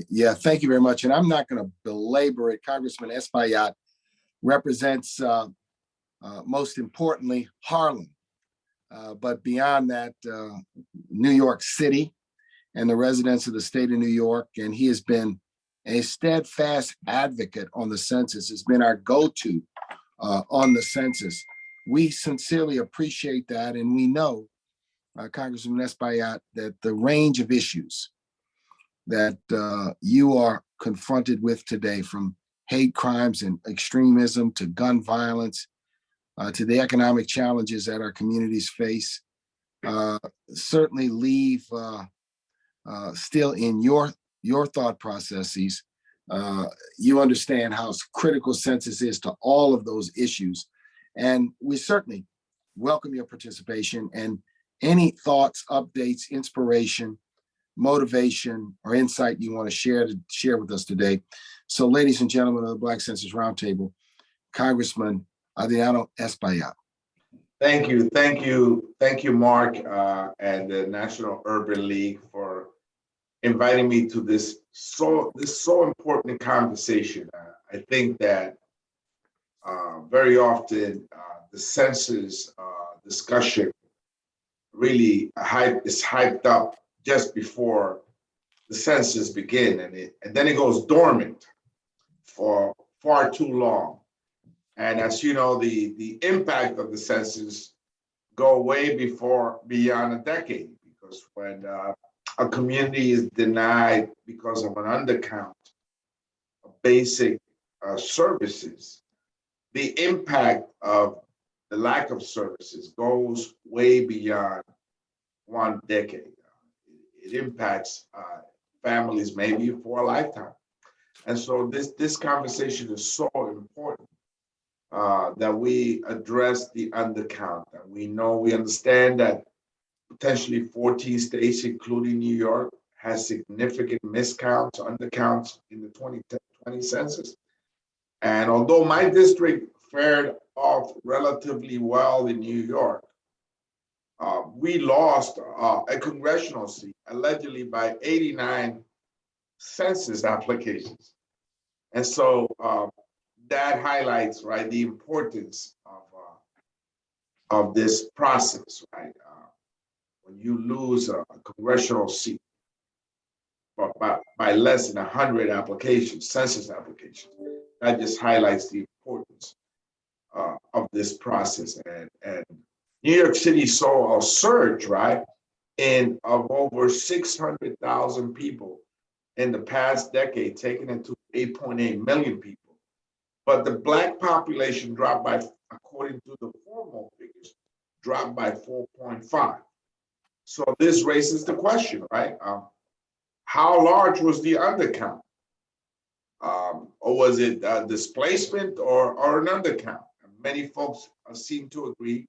Yeah, thank you very much. And I'm not going to belabor it. Congressman Espaillat represents, most importantly, Harlem. But beyond that, New York City and the residents of the state of New York. And he has been a steadfast advocate on the census. It's been our go-to on the census. We sincerely appreciate that. And we know, Congressman Espaillat, that the range of issues that you are confronted with today, from hate crimes and extremism to gun violence, to the economic challenges that our communities face, certainly leave still in your thought processes. You understand how critical census is to all of those issues. And we certainly welcome your participation and any thoughts, updates, inspiration, motivation, or insight you want to share with us today. So, ladies and gentlemen of the Black Census Roundtable, Congressman Adriano Espaillat. Thank you, Mark, and the National Urban League for inviting me to this so important conversation. I think that very often the census discussion really is hyped up just before the census begin, and then it goes dormant for far too long. And as you know, the impact of the census go way beyond a decade, because when a community is denied because of an undercount of basic services, the impact of the lack of services goes way beyond one decade. It impacts families maybe for a lifetime. And so this conversation is so important, that we address the undercount. And we understand that potentially 14 states, including New York, has significant miscounts, undercounts in the 2020 census. And although my district fared off relatively well in New York, we lost a congressional seat, allegedly by 89 census applications. And so that highlights, right, the importance of this process, right? When you lose a congressional seat by less than 100 applications, census applications, that just highlights the importance of this process. And New York City saw a surge, right, of over 600,000 people in the past decade, taking it to 8.8 million people. But the Black population dropped by, according to the formal figures, dropped by 4.5. So this raises the question, right? How large was the undercount? Or was it displacement or an undercount? And many folks seem to agree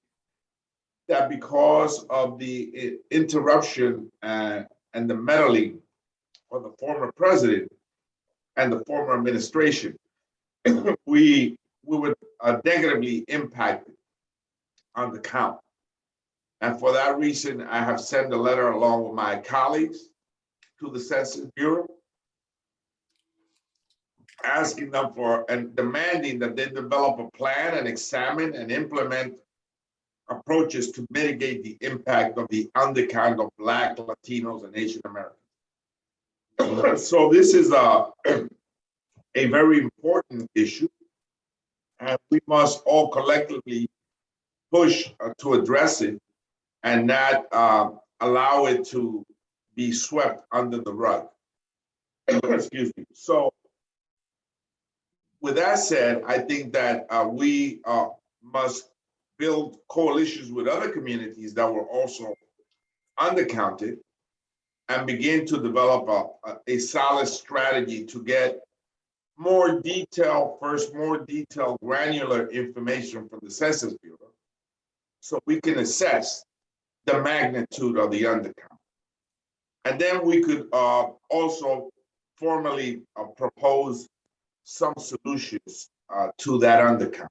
that because of the interruption and the meddling of the former president and the former administration, we were negatively impacted on the count. And for that reason, I have sent a letter along with my colleagues to the Census Bureau, asking them for and demanding that they develop a plan and examine and implement approaches to mitigate the impact of the undercount of Black, Latinos, and Asian Americans. So this is a very important issue, and we must all collectively push to address it and not allow it to be swept under the rug. Excuse me. So with that said, I think that we must build coalitions with other communities that were also undercounted and begin to develop a solid strategy to get more detailed, granular information from the Census Bureau, so we can assess the magnitude of the undercount. And then we could also formally propose some solutions to that undercount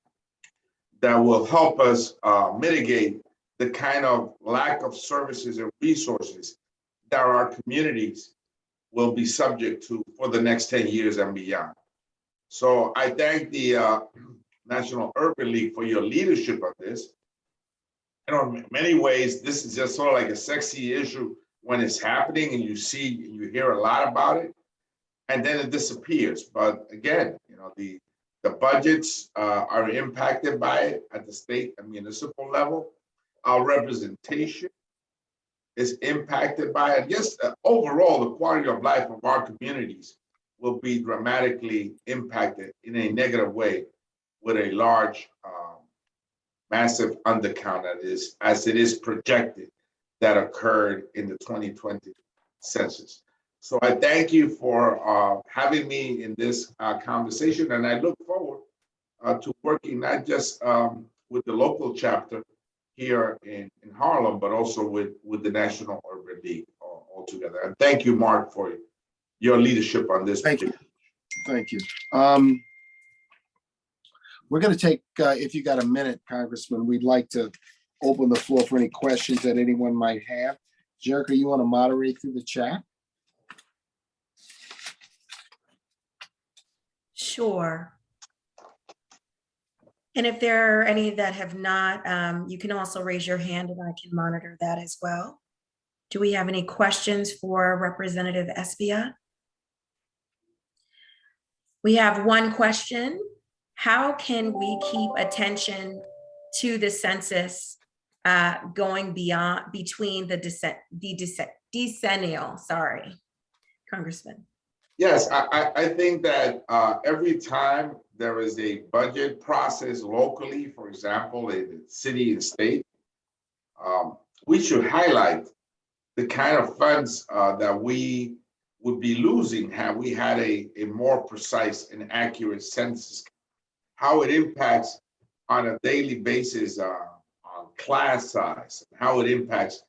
that will help us mitigate the kind of lack of services and resources that our communities will be subject to for the next 10 years and beyond. So I thank the National Urban League for your leadership on this. In many ways, this is just sort of like a sexy issue when it's happening and you see and you hear a lot about it, and then it disappears. But again, the budgets are impacted by it at the state and municipal level. Our representation is impacted by it. Yes, overall, the quality of life of our communities will be dramatically impacted in a negative way with a large, massive undercount as it is projected that occurred in the 2020 census. So I thank you for having me in this conversation, and I look forward to working not just with the local chapter here in Harlem, but also with the National Urban League altogether. And thank you, Mark, for your leadership on this. Thank you. Thank you. We're going to take, if you got a minute, Congressman, we'd like to open the floor for any questions that anyone might have. Jerica, you want to moderate through the chat? Sure. And if there are any that have not, you can also raise your hand and I can monitor that as well. Do we have any questions for Representative Espaillat? We have one question. How can we keep attention to the census going beyond between the decennial, sorry, Congressman? Yes, I think that every time there is a budget process locally, for example, in the city and state, we should highlight the kind of funds that we would be losing had we had a more precise and accurate census, how it impacts on a daily basis on class size, how it impacts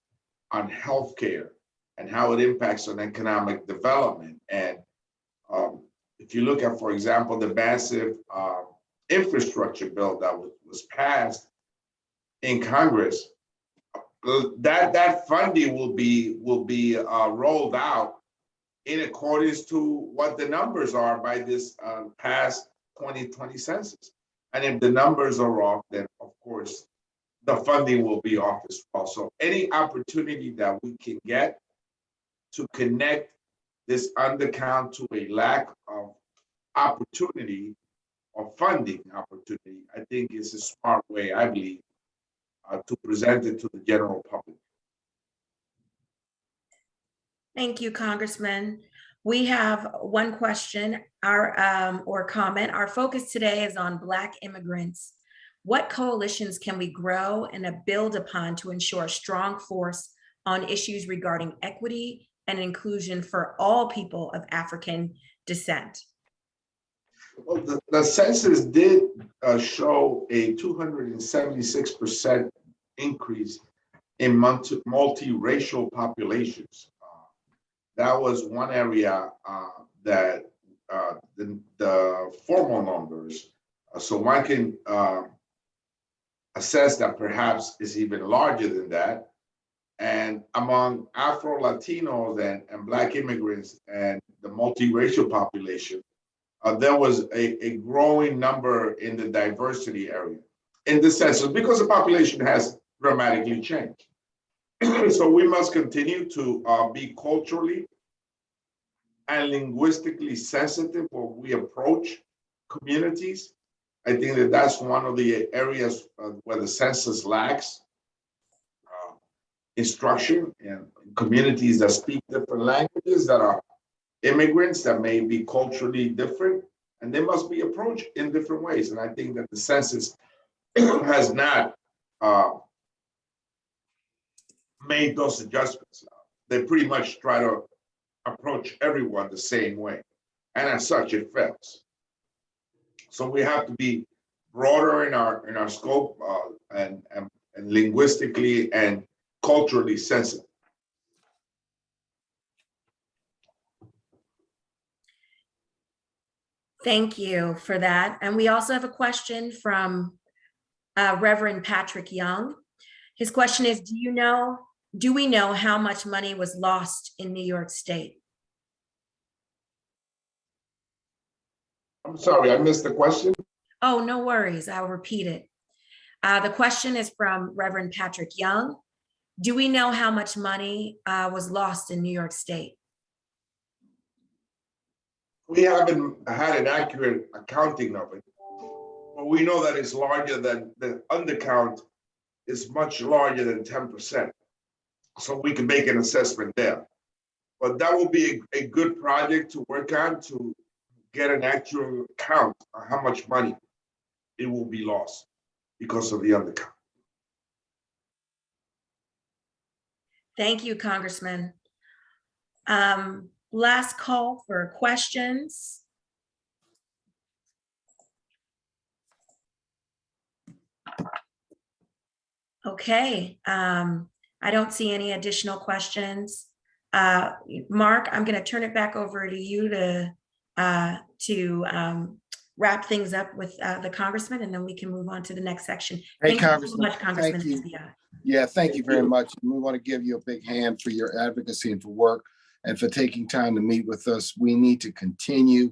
on healthcare, and how it impacts on economic development. And if you look at, for example, the massive infrastructure bill that was passed in Congress, that funding will be rolled out in accordance to what the numbers are by this past 2020 census. And if the numbers are off, then of course the funding will be off as well. So any opportunity that we can get to connect this undercount to a lack of opportunity or funding opportunity, I think is a smart way, I believe, to present it to the general public. Thank you, Congressman. We have one question or comment. Our focus today is on Black immigrants. What coalitions can we grow and build upon to ensure a strong force on issues regarding equity and inclusion for all people of African descent? Well, the census did show a 276% increase in multiracial populations. That was one area that the formal numbers, so one can assess that perhaps is even larger than that. And among Afro-Latinos and Black immigrants and the multiracial population, there was a growing number in the diversity area in the census because the population has dramatically changed. So we must continue to be culturally and linguistically sensitive when we approach communities. I think that that's one of the areas where the census lacks instruction, and communities that speak different languages, that are immigrants, that may be culturally different, and they must be approached in different ways. And I think that the census has not made those adjustments. They pretty much try to approach everyone the same way, and as such, it fails. So we have to be broader in our scope and linguistically and culturally sensitive. Thank you for that. And we also have a question from Reverend Patrick Young. His question is, do we know how much money was lost in New York State? I'm sorry, I missed the question. Oh, no worries. I'll repeat it. The question is from Reverend Patrick Young. Do we know how much money was lost in New York State? We haven't had an accurate accounting of it, but we know that it's larger than the undercount is much larger than 10%. So we can make an assessment there. But that will be a good project to work on to get an actual count on how much money it will be lost because of the undercount. Thank you, Congressman. Last call for questions. Okay, I don't see any additional questions. Mark, I'm going to turn it back over to you to wrap things up with the congressman, and then we can move on to the next section. Hey, Thank you so Congressman, much, Congressman. thank you. Esbiat. Yeah, thank you very you. much. We want to give you a big hand for your advocacy and for work and for taking time to meet with us. We need to continue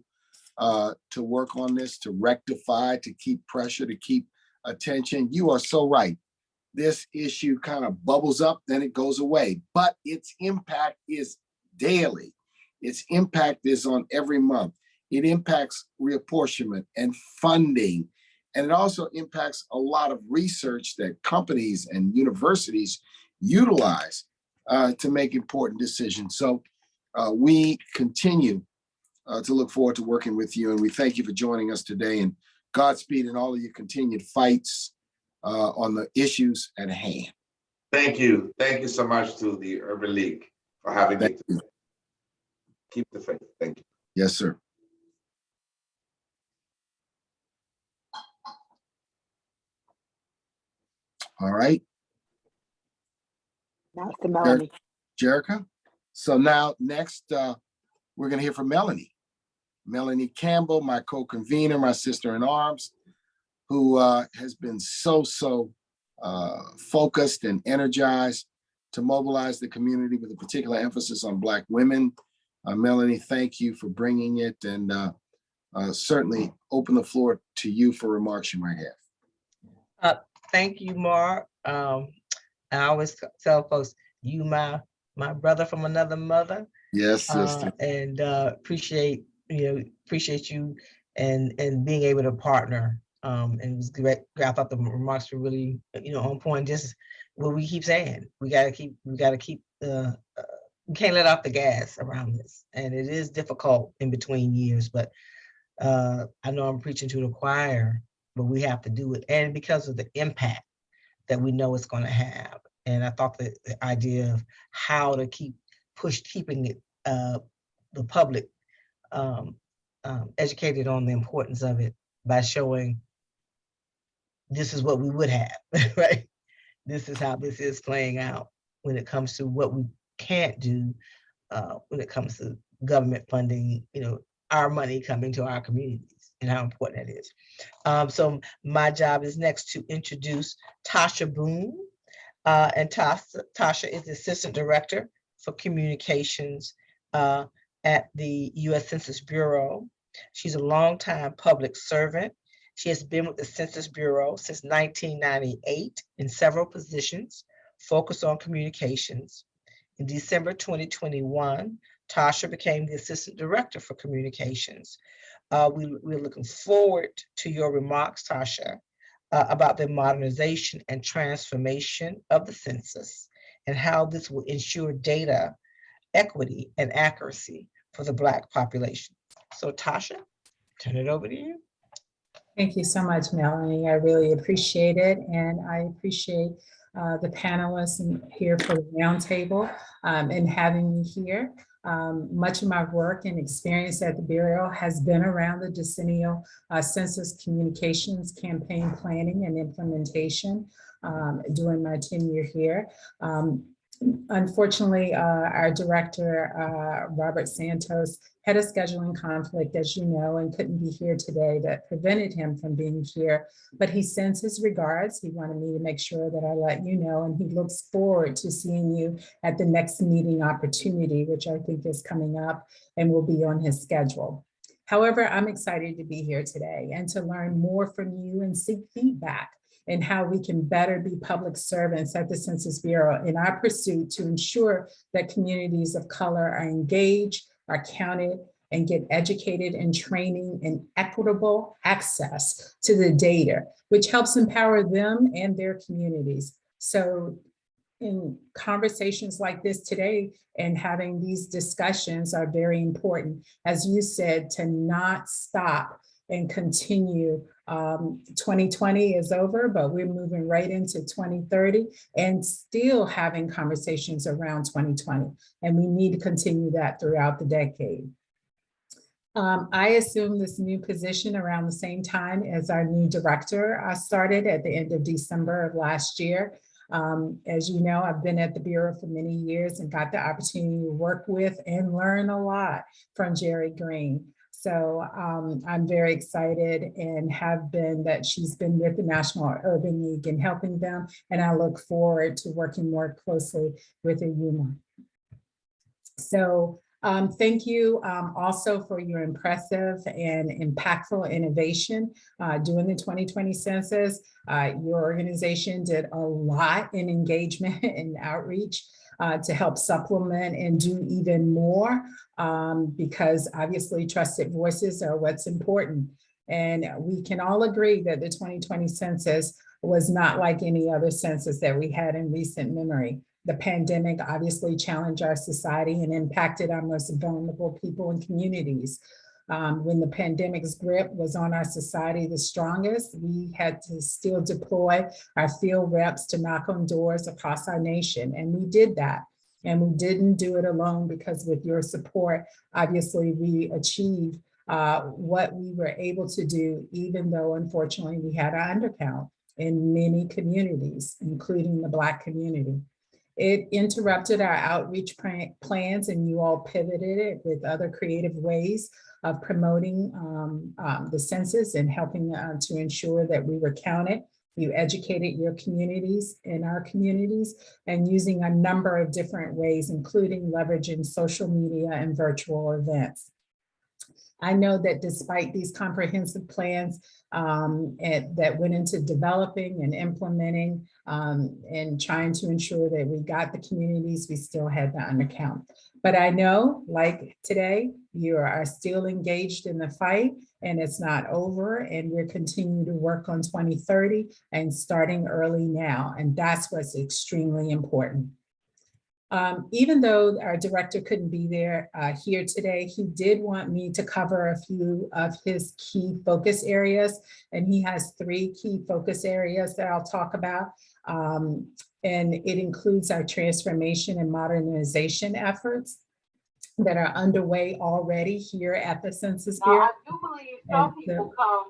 to work on this, to rectify, to keep pressure, to keep attention. You are so right. This issue kind of bubbles up, then it goes away, but its impact is daily. Its impact is on every month. It impacts reapportionment and funding. And it also impacts a lot of research that companies and universities utilize to make important decisions. So we continue to look forward to working with you. And we thank you for joining us today, and Godspeed in all of your continued fights on the issues at hand. Thank you. Thank you so much to the Urban League for having me today. Keep the faith. Thank you. Yes, sir. All right. Now it's to Melanie. Jerica. So now next, we're going to hear from Melanie. Melanie Campbell, my co-convener, my sister in arms, who has been so focused and energized to mobilize the community with a particular emphasis on Black women. Melanie, thank you for bringing it, and certainly open the floor to you for remarks you might have. Thank you, Mark. I always tell folks, you my brother from another mother. Yes, sister. And appreciate you and being able to partner. And it was great. I thought the remarks were really, on point. Just what we keep saying, we gotta keep we can't let off the gas around this. And it is difficult in between years, but I know I'm preaching to the choir, but we have to do it. And because of the impact that we know it's going to have. And I thought the idea of how to keeping it, the public educated on the importance of it by showing this is what we would have, right? This is how this is playing out when it comes to what we can't do when it comes to government funding, our money coming to our communities and how important that is. So my job is next to introduce Tasha Boone. And Tasha is the Assistant Director for Communications at the U.S. Census Bureau. She's a longtime public servant. She has been with the Census Bureau since 1998 in several positions, focused on communications. In December 2021, Tasha became the Assistant Director for Communications. We're looking forward to your remarks, Tasha, about the modernization and transformation of the census and how this will ensure data equity and accuracy for the Black population. So Tasha, turn it over to you. Thank you so much, Melanie. I really appreciate it. And I appreciate the panelists here for the roundtable and having me here. Much of my work and experience at the Bureau has been around the decennial census communications campaign planning and implementation during my tenure here. Unfortunately, our director, Robert Santos, had a scheduling conflict, as you know, and couldn't be here today. That prevented him from being here, but he sends his regards. He wanted me to make sure that I let you know, and he looks forward to seeing you at the next meeting opportunity, which I think is coming up and will be on his schedule. However, I'm excited to be here today and to learn more from you and seek feedback and how we can better be public servants at the Census Bureau in our pursuit to ensure that communities of color are engaged, are counted, and get educated and training and equitable access to the data, which helps empower them and their communities. So in conversations like this today and having these discussions are very important, as you said, to not stop and continue. 2020 is over, but we're moving right into 2030 and still having conversations around 2020. And we need to continue that throughout the decade. I assumed this new position around the same time as our new director started at the end of December of last year. As you know, I've been at the Bureau for many years and got the opportunity to work with and learn a lot from Jerry Green. So I'm very excited and have been that she's been with the National Urban League and helping them. And I look forward to working more closely with the UMA. So thank you also for your impressive and impactful innovation during the 2020 census. Your organization did a lot in engagement and outreach to help supplement and do even more because obviously trusted voices are what's important. And we can all agree that the 2020 census was not like any other census that we had in recent memory. The pandemic obviously challenged our society and impacted our most vulnerable people and communities. When the pandemic's grip was on our society the strongest, we had to still deploy our field reps to knock on doors across our nation. And we did that. And we didn't do it alone because with your support, obviously we achieved what we were able to do, even though unfortunately we had an undercount in many communities, including the Black community. It interrupted our outreach plans and you all pivoted it with other creative ways of promoting the census and helping to ensure that we were counted. You educated your communities and our communities and using a number of different ways, including leveraging social media and virtual events. I know that despite these comprehensive plans that went into developing and implementing and trying to ensure that we got the communities, we still had the undercount. But I know, like today, you are still engaged in the fight and it's not over, and we're continuing to work on 2030 and starting early now. And that's what's extremely important. Even though our director couldn't be there here today, he did want me to cover a few of his key focus areas. And he has 3 key focus areas that I'll talk about. And it includes our transformation and modernization efforts that are underway already here at the Census Bureau. Now, I do believe some people come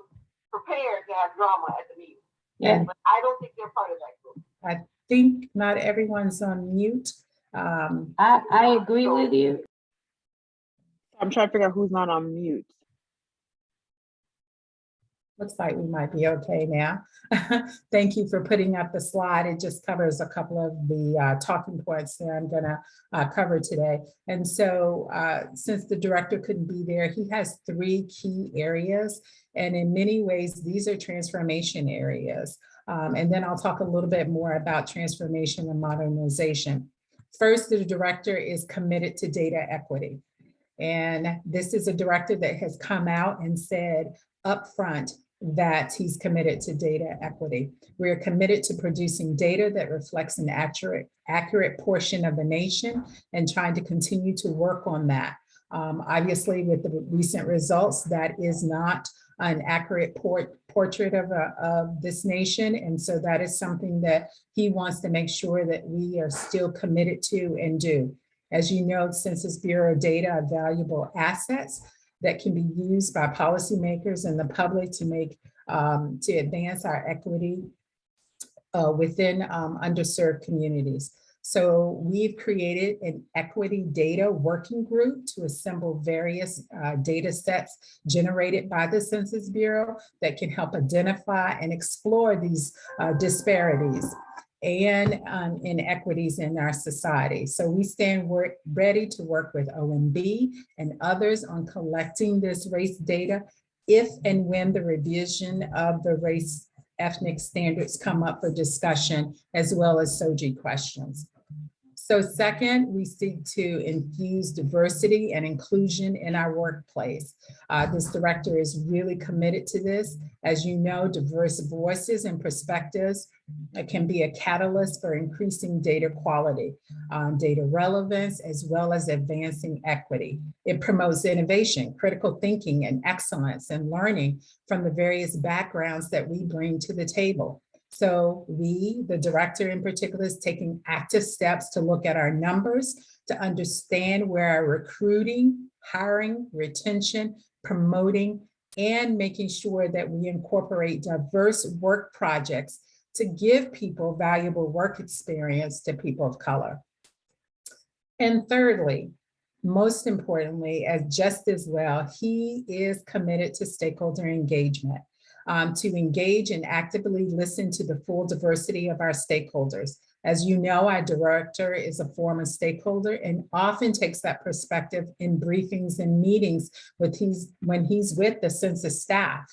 prepared to have drama at the meeting, but I don't think they're part of that group. I think not everyone's on mute. I agree with you. I'm trying to figure out who's not on mute. Looks like we might be okay now. Thank you for putting up the slide. It just covers a couple of the talking points that I'm gonna cover today. And so since the director couldn't be there, he has 3 key areas. And in many ways, these are transformation areas. And then I'll talk a little bit more about transformation and modernization. First, the director is committed to data equity. And this is a director that has come out and said upfront that he's committed to data equity. We're committed to producing data that reflects an accurate portion of the nation and trying to continue to work on that. Obviously, with the recent results, that is not an accurate portrait of this nation. And so that is something that he wants to make sure that we are still committed to and do. As you know, Census Bureau data are valuable assets that can be used by policymakers and the public to make, to advance our equity within underserved communities. So we've created an equity data working group to assemble various data sets generated by the Census Bureau that can help identify and explore these disparities. and inequities in our society. So we stand ready to work with OMB and others on collecting this race data if and when the revision of the race ethnic standards come up for discussion, as well as SOGI questions. So second, we seek to infuse diversity and inclusion in our workplace. This director is really committed to this. As you know, diverse voices and perspectives can be a catalyst for increasing data quality, data relevance, as well as advancing equity. It promotes innovation, critical thinking, and excellence and learning from the various backgrounds that we bring to the table. So we, the director in particular, is taking active steps to look at our numbers, to understand where our recruiting, hiring, retention, promoting, and making sure that we incorporate diverse work projects to give people valuable work experience to people of color. And thirdly, most importantly, as just as well, he is committed to stakeholder engagement. To engage and actively listen to the full diversity of our stakeholders. As you know, our director is a former stakeholder and often takes that perspective in briefings and meetings when he's with the census staff.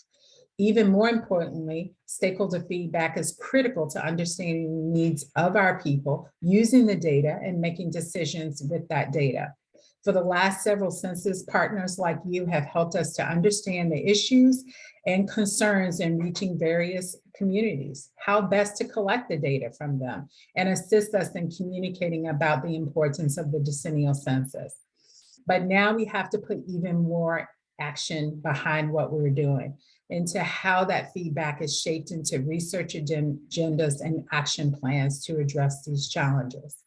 Even more importantly, stakeholder feedback is critical to understanding the needs of our people, using the data and making decisions with that data. For the last several census, partners like you have helped us to understand the issues and concerns in reaching various communities, how best to collect the data from them, and assist us in communicating about the importance of the decennial census. But now we have to put even more action behind what we're doing, into how that feedback is shaped into research agendas and action plans to address these challenges.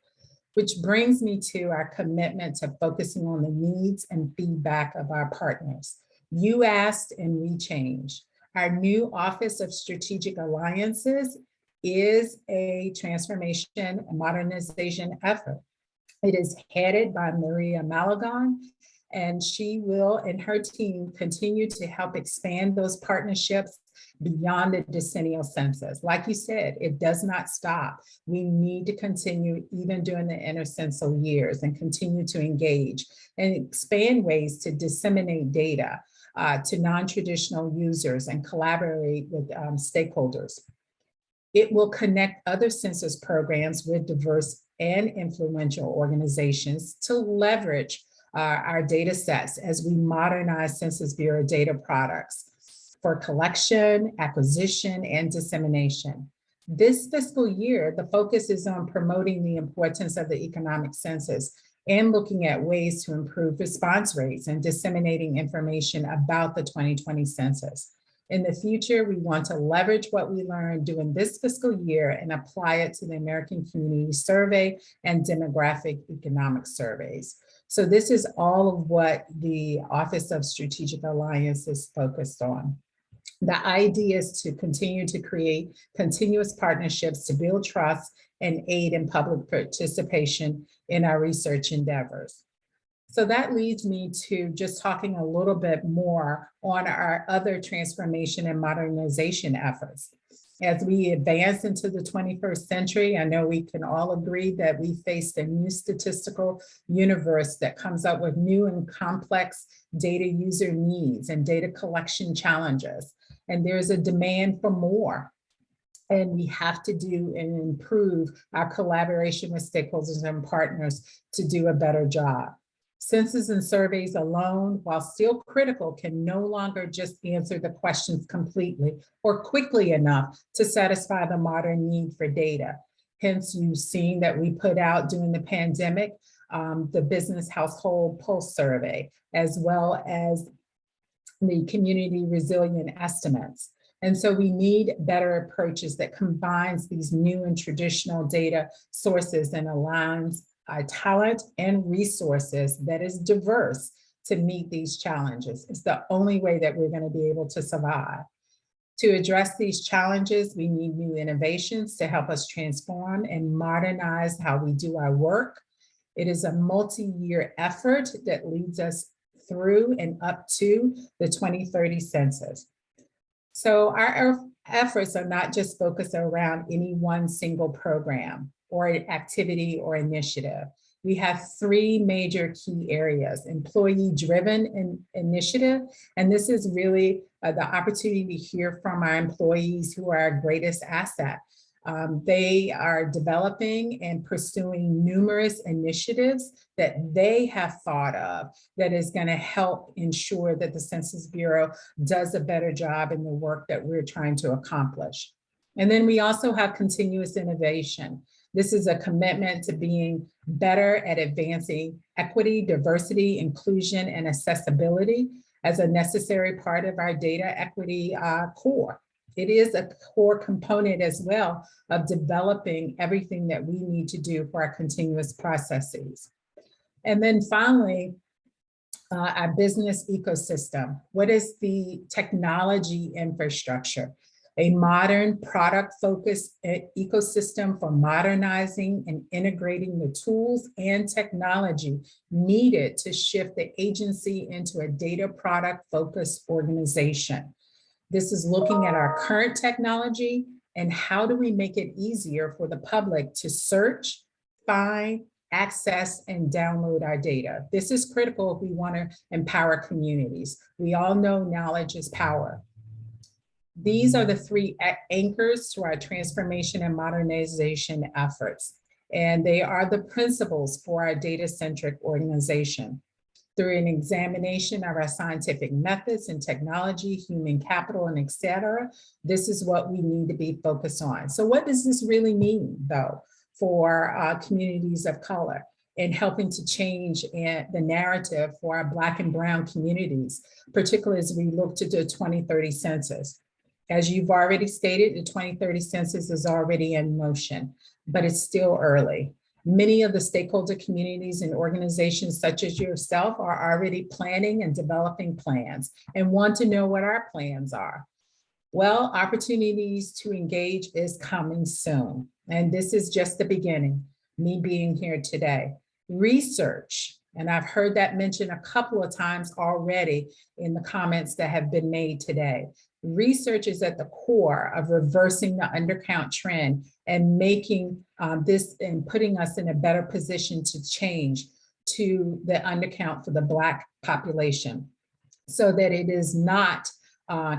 Which brings me to our commitment to focusing on the needs and feedback of our partners. You asked and we changed. Our new Office of Strategic Alliances is a transformation and modernization effort. It is headed by Maria Malagon, and she will and her team continue to help expand those partnerships beyond the decennial census. Like you said, it does not stop. We need to continue even during the intercensal years and continue to engage and expand ways to disseminate data to non-traditional users and collaborate with stakeholders. It will connect other census programs with diverse and influential organizations to leverage our data sets as we modernize Census Bureau data products for collection, acquisition, and dissemination. This fiscal year, the focus is on promoting the importance of the economic census and looking at ways to improve response rates and disseminating information about the 2020 census. In the future, we want to leverage what we learned during this fiscal year and apply it to the American Community Survey and demographic economic surveys. So this is all of what the Office of Strategic Alliance is focused on. The idea is to continue to create continuous partnerships to build trust and aid in public participation in our research endeavors. So that leads me to just talking a little bit more on our other transformation and modernization efforts. As we advance into the 21st century, I know we can all agree that we face a new statistical universe that comes up with new and complex data user needs and data collection challenges. And there's a demand for more. And we have to do and improve our collaboration with stakeholders and partners to do a better job. Census and surveys alone, while still critical, can no longer just answer the questions completely or quickly enough to satisfy the modern need for data. Hence, you've seen that we put out during the pandemic, the Business Household Pulse Survey, as well as the Community Resilient Estimates. And so we need better approaches that combines these new and traditional data sources and aligns talent and resources that is diverse to meet these challenges. It's the only way that we're going to be able to survive. To address these challenges, we need new innovations to help us transform and modernize how we do our work. It is a multi-year effort that leads us through and up to the 2030 census. So our efforts are not just focused around any one single program or activity or initiative. We have three major key areas: employee-driven initiative, and this is really the opportunity to hear from our employees who are our greatest asset. They are developing and pursuing numerous initiatives that they have thought of that is going to help ensure that the Census Bureau does a better job in the work that we're trying to accomplish. And then we also have continuous innovation. This is a commitment to being better at advancing equity, diversity, inclusion, and accessibility as a necessary part of our data equity core. It is a core component as well of developing everything that we need to do for our continuous processes. And then finally, our business ecosystem. What is the technology infrastructure? A modern product-focused ecosystem for modernizing and integrating the tools and technology needed to shift the agency into a data product-focused organization. This is looking at our current technology and how do we make it easier for the public to search, find, access, and download our data. This is critical if we want to empower communities. We all know knowledge is power. These are the three anchors to our transformation and modernization efforts, and they are the principles for our data-centric organization. Through an examination of our scientific methods and technology, human capital, and et cetera, this is what we need to be focused on. So what does this really mean, though, for communities of color and helping to change the narrative for our Black and Brown communities, particularly as we look to the 2030 census? As you've already stated, the 2030 census is already in motion, but it's still early. Many of the stakeholder communities and organizations such as yourself are already planning and developing plans and want to know what our plans are. Well, opportunities to engage is coming soon. And this is just the beginning, me being here today. Research, and I've heard that mentioned a couple of times already in the comments that have been made today. Research is at the core of reversing the undercount trend and making this and putting us in a better position to change to the undercount for the Black population so that it is not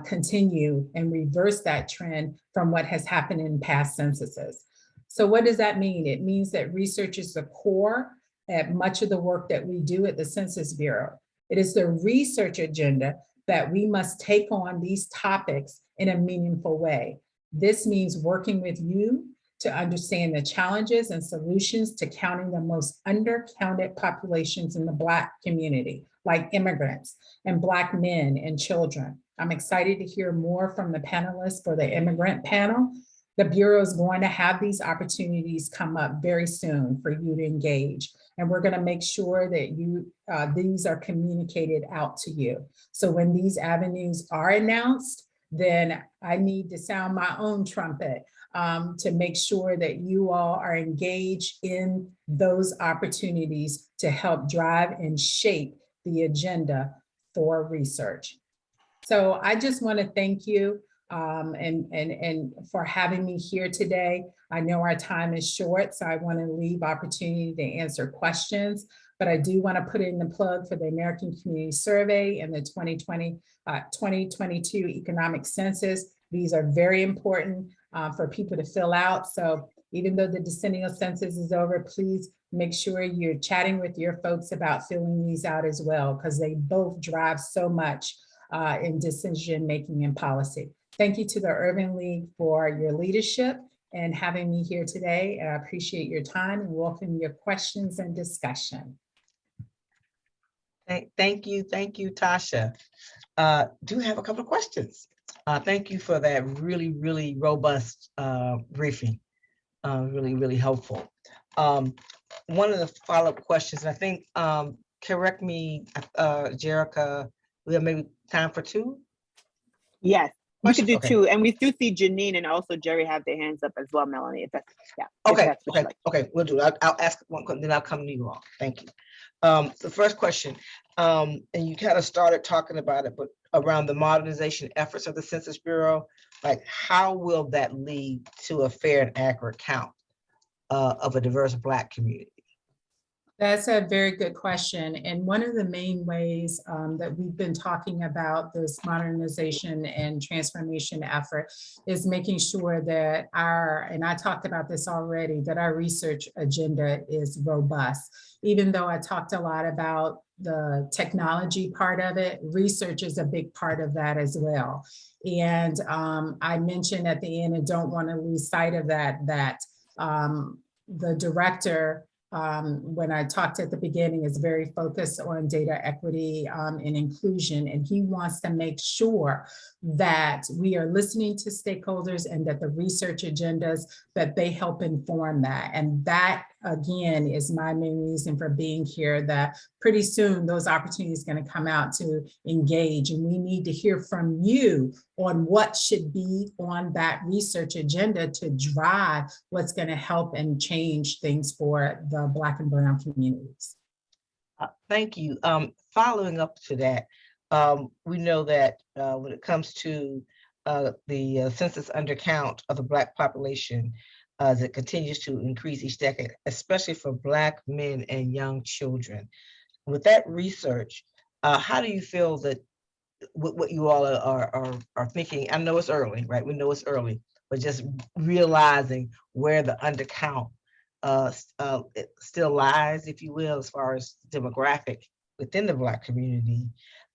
continue and reverse that trend from what has happened in past censuses. So what does that mean? It means that research is the core at much of the work that we do at the Census Bureau. It is the research agenda that we must take on these topics in a meaningful way. This means working with you to understand the challenges and solutions to counting the most undercounted populations in the Black community, like immigrants and Black men and children. I'm excited to hear more from the panelists for the immigrant panel. The Bureau is going to have these opportunities come up very soon for you to engage. And we're going to make sure that these are communicated out to you. So when these avenues are announced, then I need to sound my own trumpet to make sure that you all are engaged in those opportunities to help drive and shape the agenda for research. So I just want to thank you and for having me here today. I know our time is short, so I want to leave opportunity to answer questions, but I do want to put in the plug for the American Community Survey and the 2022 Economic Census. These are very important for people to fill out. So even though the decennial census is over, please make sure you're chatting with your folks about filling these out as well, because they both drive so much in decision-making and policy. Thank you to the Urban League for your leadership and having me here today. I appreciate your time and welcome your questions and discussion. Thank you, Tasha. Do have a couple of questions. Thank you for that really, really robust briefing. Really helpful. One of the follow-up questions, I think, correct me, Jerica, we have maybe time for two? Yes, you could do Okay. two. And we do see Janine and also Jerry have their hands up as well, Melanie. If that's, yeah. Okay, we'll do it. I'll ask one question, then I'll come to you all. Thank you. The first question, and you kind of started talking about it, but around the modernization efforts of the Census Bureau, like how will that lead to a fair and accurate count of a diverse Black community? That's a very good question. And one of the main ways that we've been talking about this modernization and transformation effort is making sure that and I talked about this already, that our research agenda is robust. Even though I talked a lot about the technology part of it, research is a big part of that as well. And I mentioned at the end, and don't want to lose sight of that, that the director, when I talked at the beginning, is very focused on data equity and inclusion. And he wants to make sure that we are listening to stakeholders and that the research agendas, that they help inform that. And that, again, is my main reason for being here, that pretty soon those opportunities are going to come out to engage. And we need to hear from you on what should be on that research agenda to drive what's going to help and change things for the Black and Brown communities. Thank you. Following up to that, we know that when it comes to the census undercount of the Black population, as it continues to increase each decade, especially for Black men and young children. With that research, how do you feel that what you all are thinking? I know it's early, right? We know it's early, but just realizing where the undercount it still lies, if you will, as far as demographic within the Black community.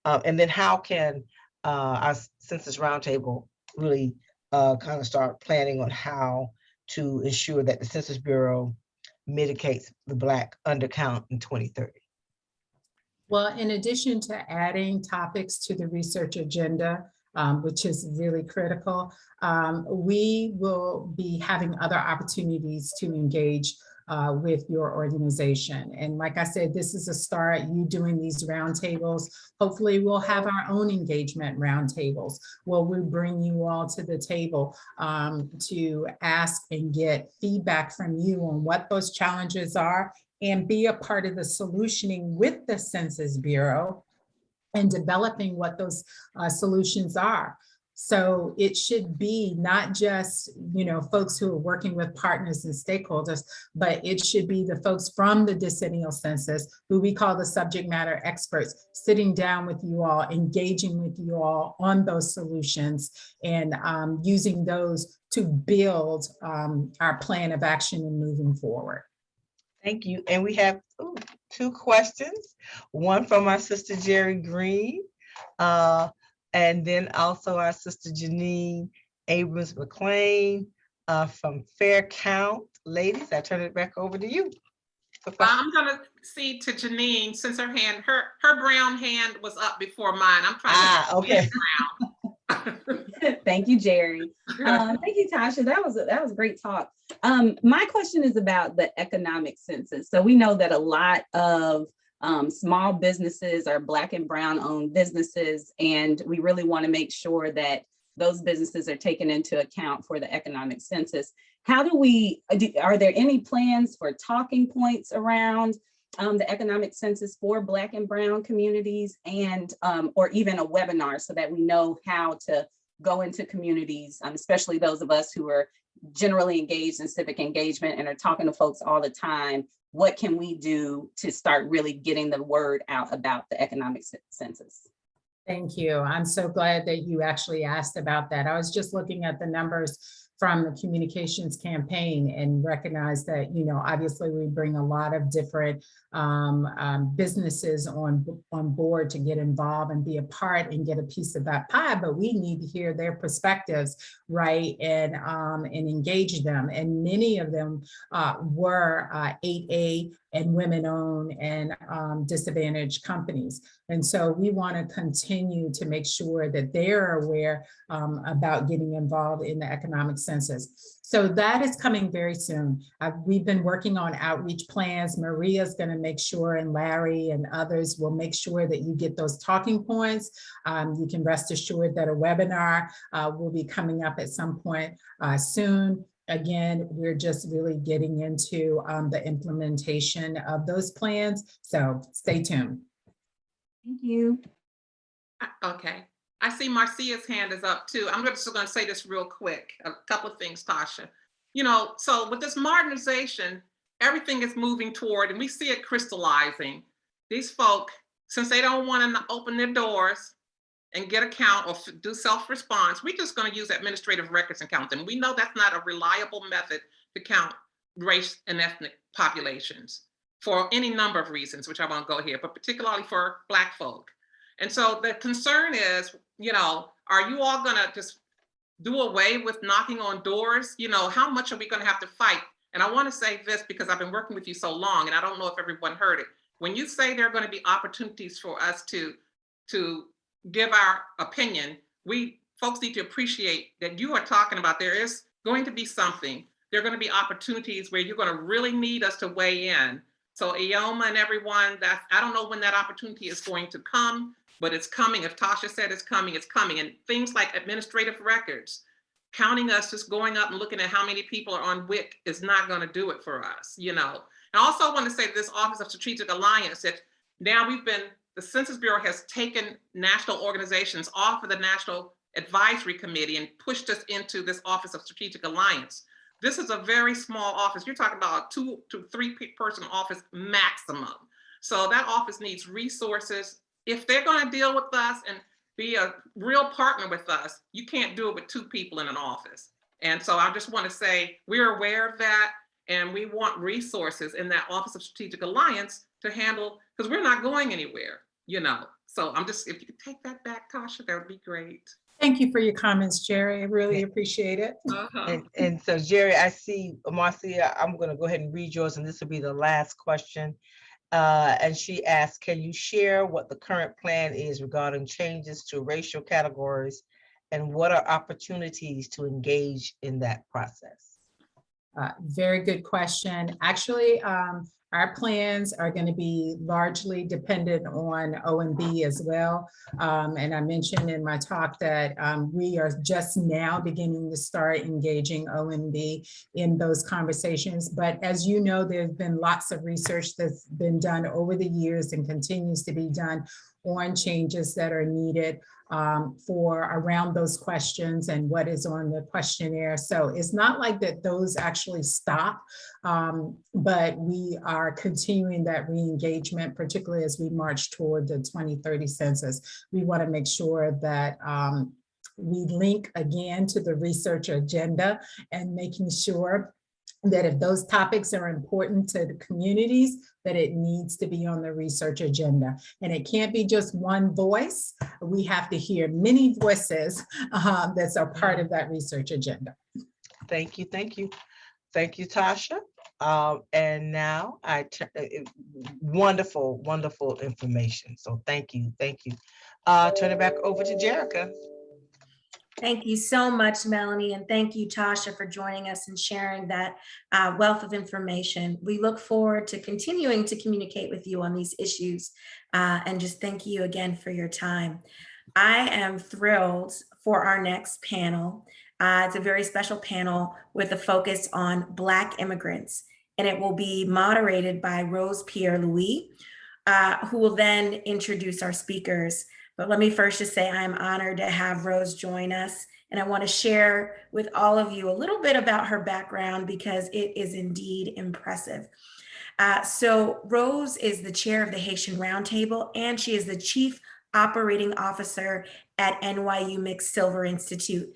And then how can our Census Roundtable really kind of start planning on how to ensure that the Census Bureau mitigates the Black undercount in 2030? Well, in addition to adding topics to the research agenda, which is really critical, we will be having other opportunities to engage with your organization. And like I said, this is a start, you doing these roundtables. Hopefully we'll have our own engagement roundtables where we bring you all to the table to ask and get feedback from you on what those challenges are and be a part of the solutioning with the Census Bureau and developing what those solutions are. So it should be not just, folks who are working with partners and stakeholders, but it should be the folks from the decennial census, who we call the subject matter experts, sitting down with you all, engaging with you all on those solutions, and using those to build our plan of action and moving forward. Thank you. And we have two questions, one from our sister Jerry Green, and then also our sister Janine Abrams McLean from Fair Count. Ladies, I turn it back over to you. I'm gonna see to Janine, since her brown hand was up before mine. I'm trying to okay. Thank you, Jerry. Thank you, Tasha. That was a great talk. My question is about the economic census. So we know that a lot of small businesses are Black and Brown owned businesses, and we really want to make sure that those businesses are taken into account for the economic census. How are there any plans for talking points around the economic census for Black and Brown communities, and or even a webinar so that we know how to go into communities, especially those of us who are generally engaged in civic engagement and are talking to folks all the time? What can we do to start really getting the word out about the economic census? Thank you. I'm so glad that you actually asked about that. I was just looking at the numbers from the communications campaign and recognize that, obviously we bring a lot of different businesses on board to get involved and be a part and get a piece of that pie, but we need to hear their perspectives, right, and engage them. And many of them were 8A and women-owned and disadvantaged companies. And so we want to continue to make sure that they're aware about getting involved in the economic census. So that is coming very soon. We've been working on outreach plans. Maria's going to make sure, and Larry and others will make sure that you get those talking points. You can rest assured that a webinar will be coming up at some point soon. Again, we're just really getting into the implementation of those plans. So stay tuned. Thank you. Okay. I see Marcia's hand is up too. I'm just going to say this real quick. A couple of things, Tasha. You know, so with this modernization, everything is moving toward, and we see it crystallizing. These folk, since they don't want to open their doors and get a count or do self-response, we're just going to use administrative records and count them. We know that's not a reliable method to count race and ethnic populations for any number of reasons, which I won't go here, but particularly for Black folk. And so the concern is, you know, are you all going to just do away with knocking on doors? You know, how much are we going to have to fight? And I want to say this because I've been working with you so long, and I don't know if everyone heard it. When you say there are going to be opportunities for us to give our opinion, we folks need to appreciate that you are talking about there is going to be something. There are going to be opportunities where you're going to really need us to weigh in. So Ioma and everyone, that I don't know when that opportunity is going to come, but it's coming. If Tasha said it's coming, it's coming. And things like administrative records, counting us, just going up and looking at how many people are on WIC is not going to do it for us, you know. And also I want to say this Office of Strategic Alliance, that now the Census Bureau has taken national organizations off of the National Advisory Committee and pushed us into this Office of Strategic Alliance. This is a very small office. You're talking about a 2 to 3 person office maximum. So that office needs resources. If they're going to deal with us and be a real partner with us, you can't do it with 2 people in an office. And so I just want to say we're aware of that, and we want resources in that Office of Strategic Alliance to handle, because we're not going anywhere, you know. So I'm just, if you could take that back, Tasha, that would be great. Thank you for your comments, Jerry. I really appreciate it. And so, Jerry, I see Marcia, I'm going to go ahead and read yours, and this will be the last question. And she asked, can you share what the current plan is regarding changes to racial categories, and what are opportunities to engage in that process? Very good question. Actually, our plans are going to be largely dependent on OMB as well. And I mentioned in my talk that we are just now beginning to start engaging OMB in those conversations. But as you know, there's been lots of research that's been done over the years and continues to be done on changes that are needed for around those questions and what is on the questionnaire. So it's not like that those actually stop, but we are continuing that re-engagement, particularly as we march toward the 2030 census. We want to make sure that we link again to the research agenda and making sure that if those topics are important to the communities, that it needs to be on the research agenda. And it can't be just one voice. We have to hear many voices that are part of that research agenda. Thank you, thank you. Thank you, Tasha. And now wonderful, wonderful information. So thank you, thank you. Turn it back over to Jerica. Thank you so much, Melanie, and thank you, Tasha, for joining us and sharing that wealth of information. We look forward to continuing to communicate with you on these issues, and just thank you again for your time. I am thrilled for our next panel. It's a very special panel with a focus on Black immigrants, and it will be moderated by Rose Pierre-Louis, who will then introduce our speakers. But let me first just say I am honored to have Rose join us, and I want to share with all of you a little bit about her background because it is indeed impressive. So Rose is the chair of the Haitian Roundtable, and she is the Chief Operating Officer at NYU Mixed Silver Institute.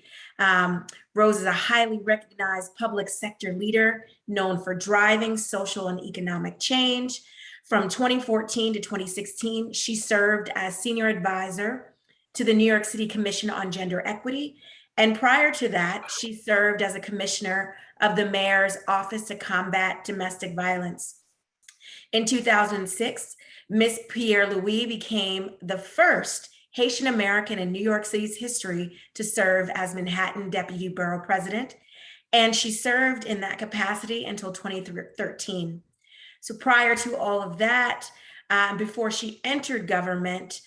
Rose is a highly recognized public sector leader known for driving social and economic change. From 2014 to 2016, she served as senior advisor to the New York City Commission on Gender Equity. And prior to that, she served as a commissioner of the Mayor's Office to Combat Domestic Violence. In 2006, Ms. Pierre-Louis became the first Haitian American in New York City's history to serve as Manhattan Deputy Borough President. And she served in that capacity until 2013. So prior to all of that, before she entered government,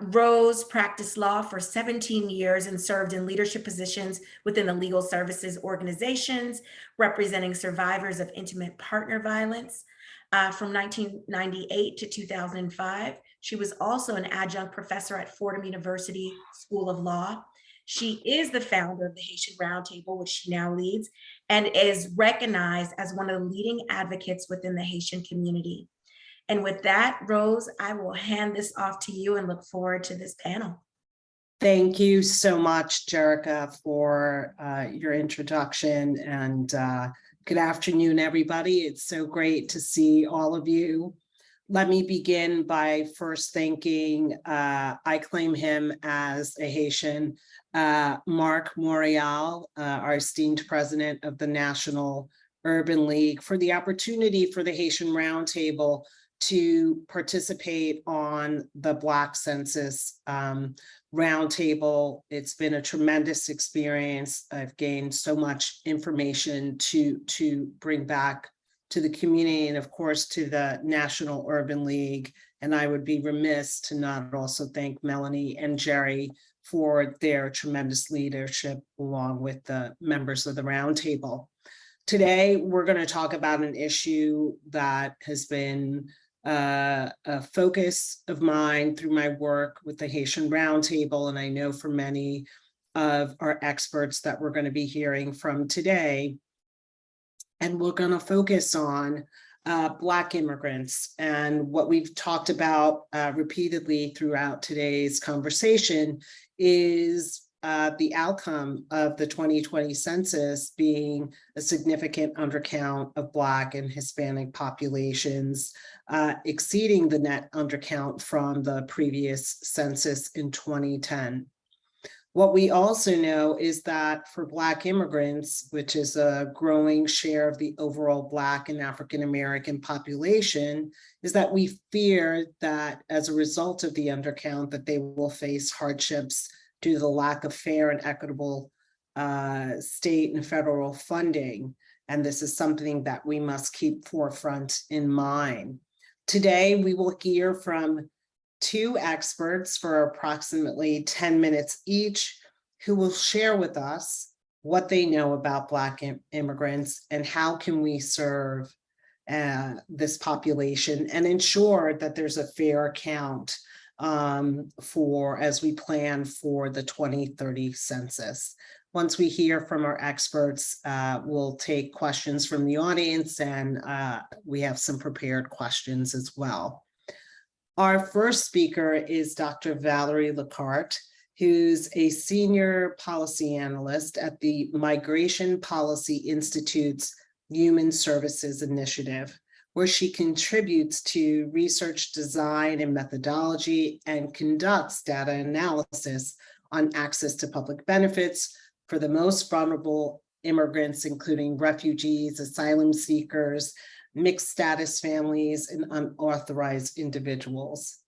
Rose practiced law for 17 years and served in leadership positions within the legal services organizations, representing survivors of intimate partner violence. From 1998 to 2005, She was also an adjunct professor at Fordham University School of Law. She is the founder of the Haitian Roundtable, which she now leads, and is recognized as one of the leading advocates within the Haitian community. And with that, Rose, I will hand this off to you and look forward to this panel. Thank you so much, Jerica, for your introduction, and good afternoon, everybody. It's so great to see all of you. Let me begin by first thanking, I claim him as a Haitian, Mark Morial, our esteemed president of the National Urban League, for the opportunity for the Haitian Roundtable to participate on the Black Census Roundtable. It's been a tremendous experience. I've gained so much information to bring back to the community, and of course to the National Urban League. And I would be remiss to not also thank Melanie and Jerry for their tremendous leadership, along with the members of the roundtable. Today, we're going to talk about an issue that has been a focus of mine through my work with the Haitian Roundtable, and I know for many of our experts that we're going to be hearing from today. And we're going to focus on Black immigrants. And what we've talked about repeatedly throughout today's conversation is the outcome of the 2020 census being a significant undercount of Black and Hispanic populations, exceeding the net undercount from the previous census in 2010. What we also know is that for Black immigrants, which is a growing share of the overall Black and African-American population, is that we fear that as a result of the undercount, that they will face hardships due to the lack of fair and equitable state and federal funding. And this is something that we must keep forefront in mind. Today, we will hear from two experts for approximately 10 minutes each, who will share with us what they know about Black immigrants and how can we serve this population and ensure that there's a fair count as we plan for the 2030 census. Once we hear from our experts, we'll take questions from the audience, and we have some prepared questions as well. Our first speaker is Dr. Valerie Lecarte, who's a senior policy analyst at the Migration Policy Institute's Human Services Initiative, where she contributes to research design and methodology and conducts data analysis on access to public benefits for the most vulnerable immigrants, including refugees, asylum seekers, mixed status families, and unauthorized individuals.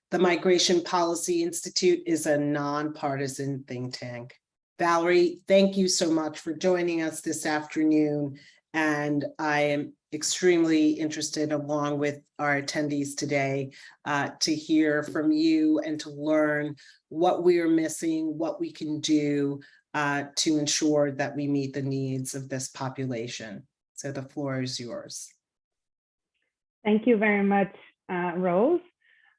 The Migration Policy Institute is a nonpartisan think tank. Valerie, thank you so much for joining us this afternoon. And I am extremely interested, along with our attendees today, to hear from you and to learn what we are missing, what we can do to ensure that we meet the needs of this population. So the floor is yours. Thank you very much, Rose.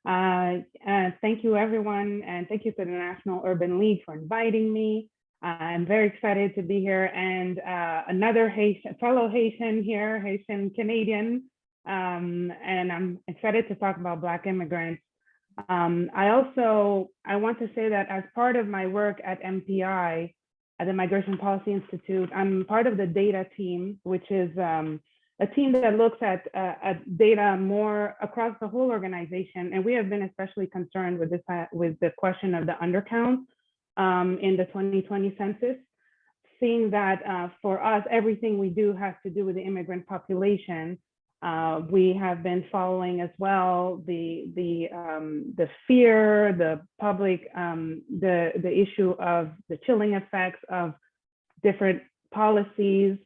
Thank you, everyone, and thank you to the National Urban League for inviting me. I'm very excited to be here, and another fellow Haitian here, Haitian Canadian, and I'm excited to talk about Black immigrants. I want to say that as part of my work at MPI, at the Migration Policy Institute, I'm part of the data team, which is a team that looks at data more across the whole organization. And we have been especially concerned with the question of the undercount in the 2020 census, seeing that for us, everything we do has to do with the immigrant population. We have been following as well the fear, the public, the issue of the chilling effects of different policies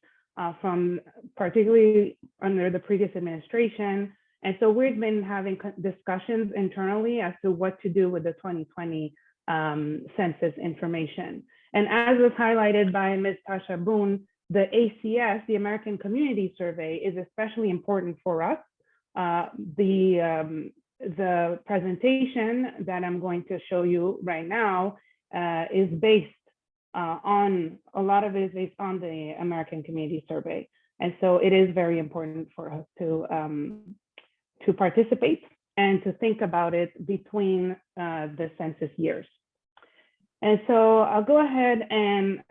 from particularly under the previous administration. And so we've been having discussions internally as to what to do with the 2020 census information. And as was highlighted by Ms. Tasha Boone, the ACS, the American Community Survey, is especially important for us. The the presentation that I'm going to show you right now is based on, a lot of it is based on the American Community Survey. And so it is very important for us to participate and to think about it between the census years. And so I'll go ahead and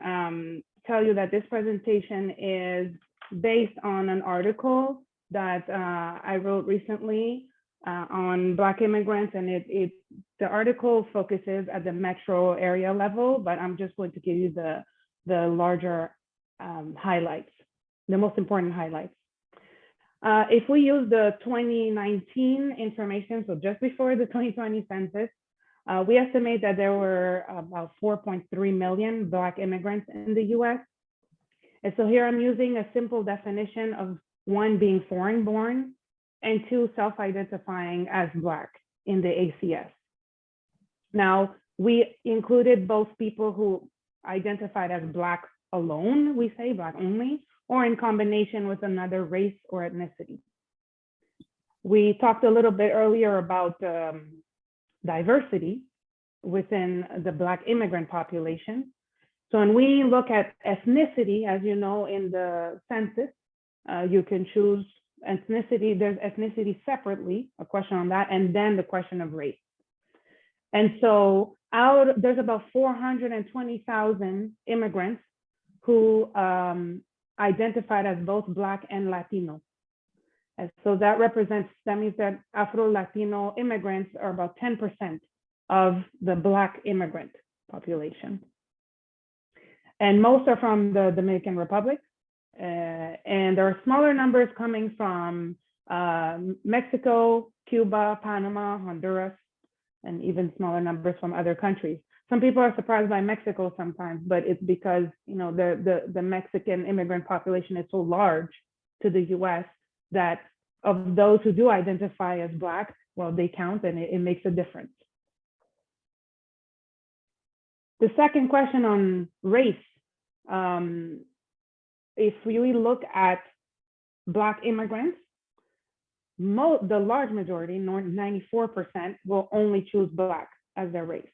tell you that this presentation is based on an article that I wrote recently on Black immigrants, and the article focuses at the metro area level, but I'm just going to give you the larger highlights, the most important highlights. If we use the 2019 information, so just before the 2020 census, we estimate that there were about 4.3 million Black immigrants in the US. And so here I'm using a simple definition of 1 being foreign born and 2 self-identifying as Black in the ACS. Now, we included both people who identified as Black alone, we say Black only, or in combination with another race or ethnicity. We talked a little bit earlier about diversity within the Black immigrant population. So when we look at ethnicity, as you know, in the census, you can choose ethnicity. There's ethnicity separately, a question on that, and then the question of race. And so there's about 420,000 immigrants who identified as both Black and Latino. And so that means that Afro-Latino immigrants are about 10% of the Black immigrant population. And most are from the Dominican Republic. And there are smaller numbers coming from Mexico, Cuba, Panama, Honduras, and even smaller numbers from other countries. Some people are surprised by Mexico sometimes, but it's because, you know, the Mexican immigrant population is so large to the US that of those who do identify as Black, well, they count, and it makes a difference. The second question on race, if we look at Black immigrants, the large majority, 94%, will only choose Black as their race.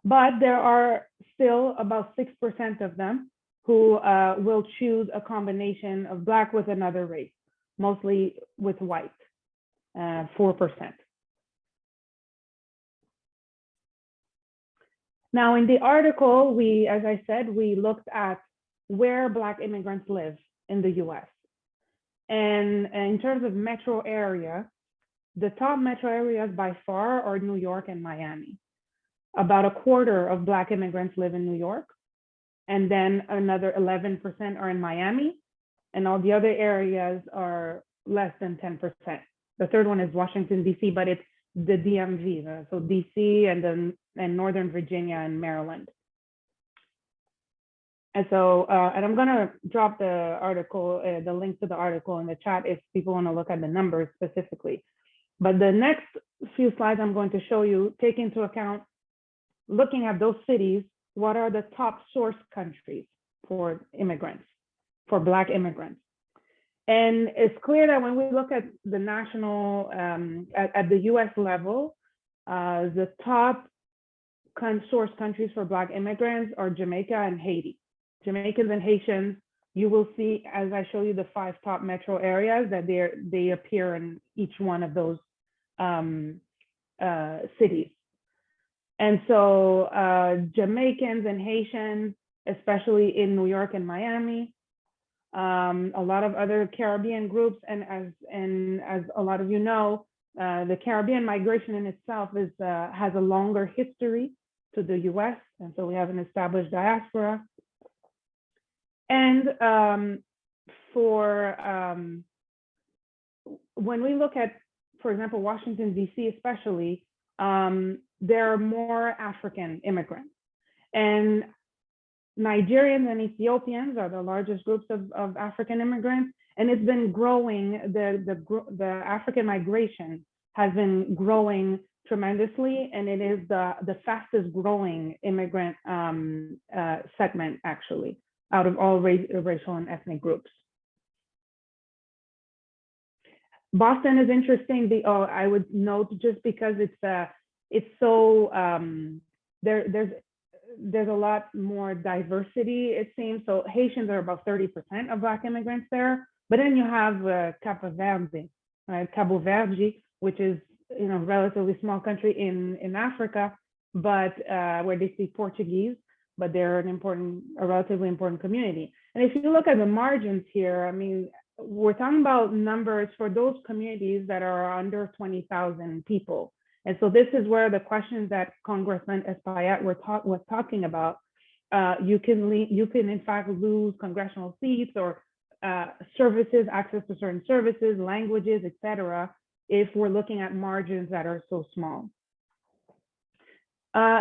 But there are still about 6% of them who will choose a combination of Black with another race, mostly with white, 4%. Now, in the article, as I said, we looked at where Black immigrants live in the US. And in terms of metro area, the top metro areas by far are New York and Miami. About a quarter of Black immigrants live in New York, and then another 11% are in Miami, and all the other areas are less than 10%. The third one is Washington, DC, but it's the DMV, so DC and Northern Virginia and Maryland. And so, and I'm gonna drop the article, the link to the article in the chat if people wanna look at the numbers specifically. But the next few slides I'm going to show you take into account, looking at those cities, what are the top source countries for immigrants, for Black immigrants. And it's clear that when we look at the national, at the US level, the top source countries for Black immigrants are Jamaica and Haiti. Jamaicans and Haitians, you will see, as I show you the 5 top metro areas, that they appear in each one of those cities. And so Jamaicans and Haitians, especially in New York and Miami, a lot of other Caribbean groups, and as a lot of you know, the Caribbean migration in itself has a longer history to the US, and so we have an established diaspora. And when we look at, for example, Washington, DC especially, there are more African immigrants. And Nigerians and Ethiopians are the largest groups of African immigrants, and it's been growing. The African migration has been growing tremendously, and it is the fastest growing immigrant segment, actually, out of all racial and ethnic groups. Boston is interesting. I would note just because it's so there's a lot more diversity, it seems. So Haitians are about 30% of Black immigrants there, but then you have Cabo Verde, right? Cabo Verde, which is relatively small country in Africa, but where they speak Portuguese, but they're a relatively important community. And if you look at the margins here, I mean, we're talking about numbers for those communities that are under 20,000 people. And so this is where the questions that Congressman Espaillat was talking about, you can in fact lose congressional seats or services, access to certain services, languages, etc., if we're looking at margins that are so small.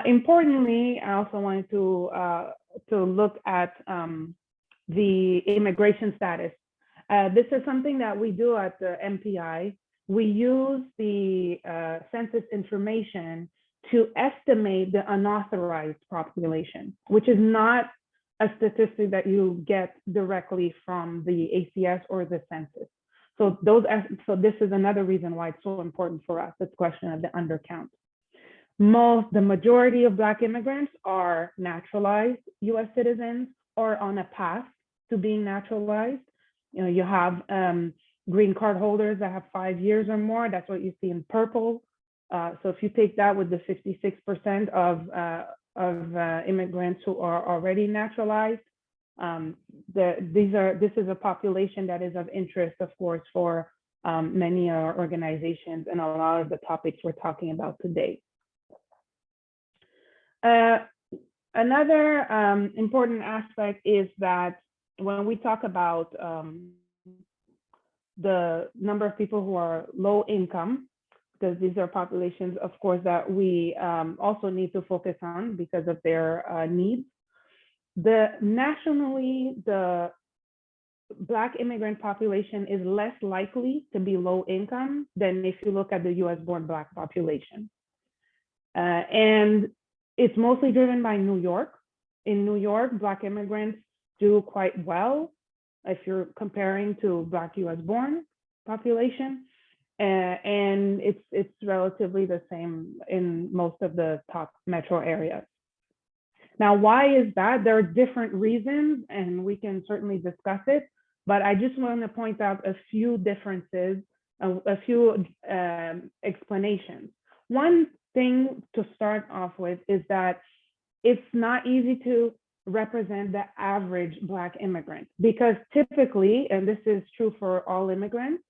Importantly, I also wanted to look at the immigration status. This is something that we do at the MPI. We use the census information to estimate the unauthorized population, which is not a statistic that you get directly from the ACS or the census. So this is another reason why it's so important for us, this question of the undercount. The majority of Black immigrants are naturalized US citizens or on a path to being naturalized. You have green card holders that have 5 years or more. That's what you see in purple. So if you take that with the 56% of immigrants who are already naturalized, this is a population that is of interest, of course, for many organizations and a lot of the topics we're talking about today. Another important aspect is that when we talk about the number of people who are low income, because these are populations, of course, that we also need to focus on because of their needs. Nationally, the Black immigrant population is less likely to be low income than if you look at the US born Black population. And it's mostly driven by New York. In New York, Black immigrants do quite well if you're comparing to Black US born population. And it's relatively the same in most of the top metro areas. Now, why is that? There are different reasons, and we can certainly discuss it, but I just want to point out a few differences, a few explanations. One thing to start off with is that it's not easy to represent the average Black immigrant, because typically, and this is true for all immigrants,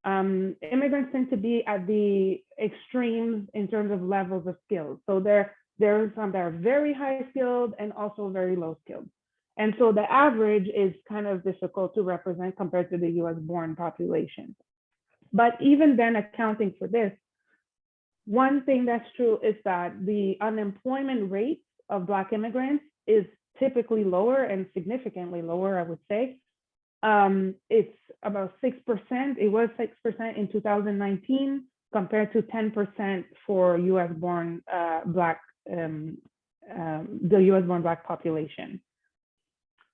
immigrants tend to be at the extremes in terms of levels of skills. So there are some that are very high skilled and also very low skilled. And so the average is kind of difficult to represent compared to the US born population. But even then, accounting for this, one thing that's true is that the unemployment rate of Black immigrants is typically lower and significantly lower, I would say. It's about 6%. It was 6% in 2019 compared to 10% for US born Black, the US born Black population.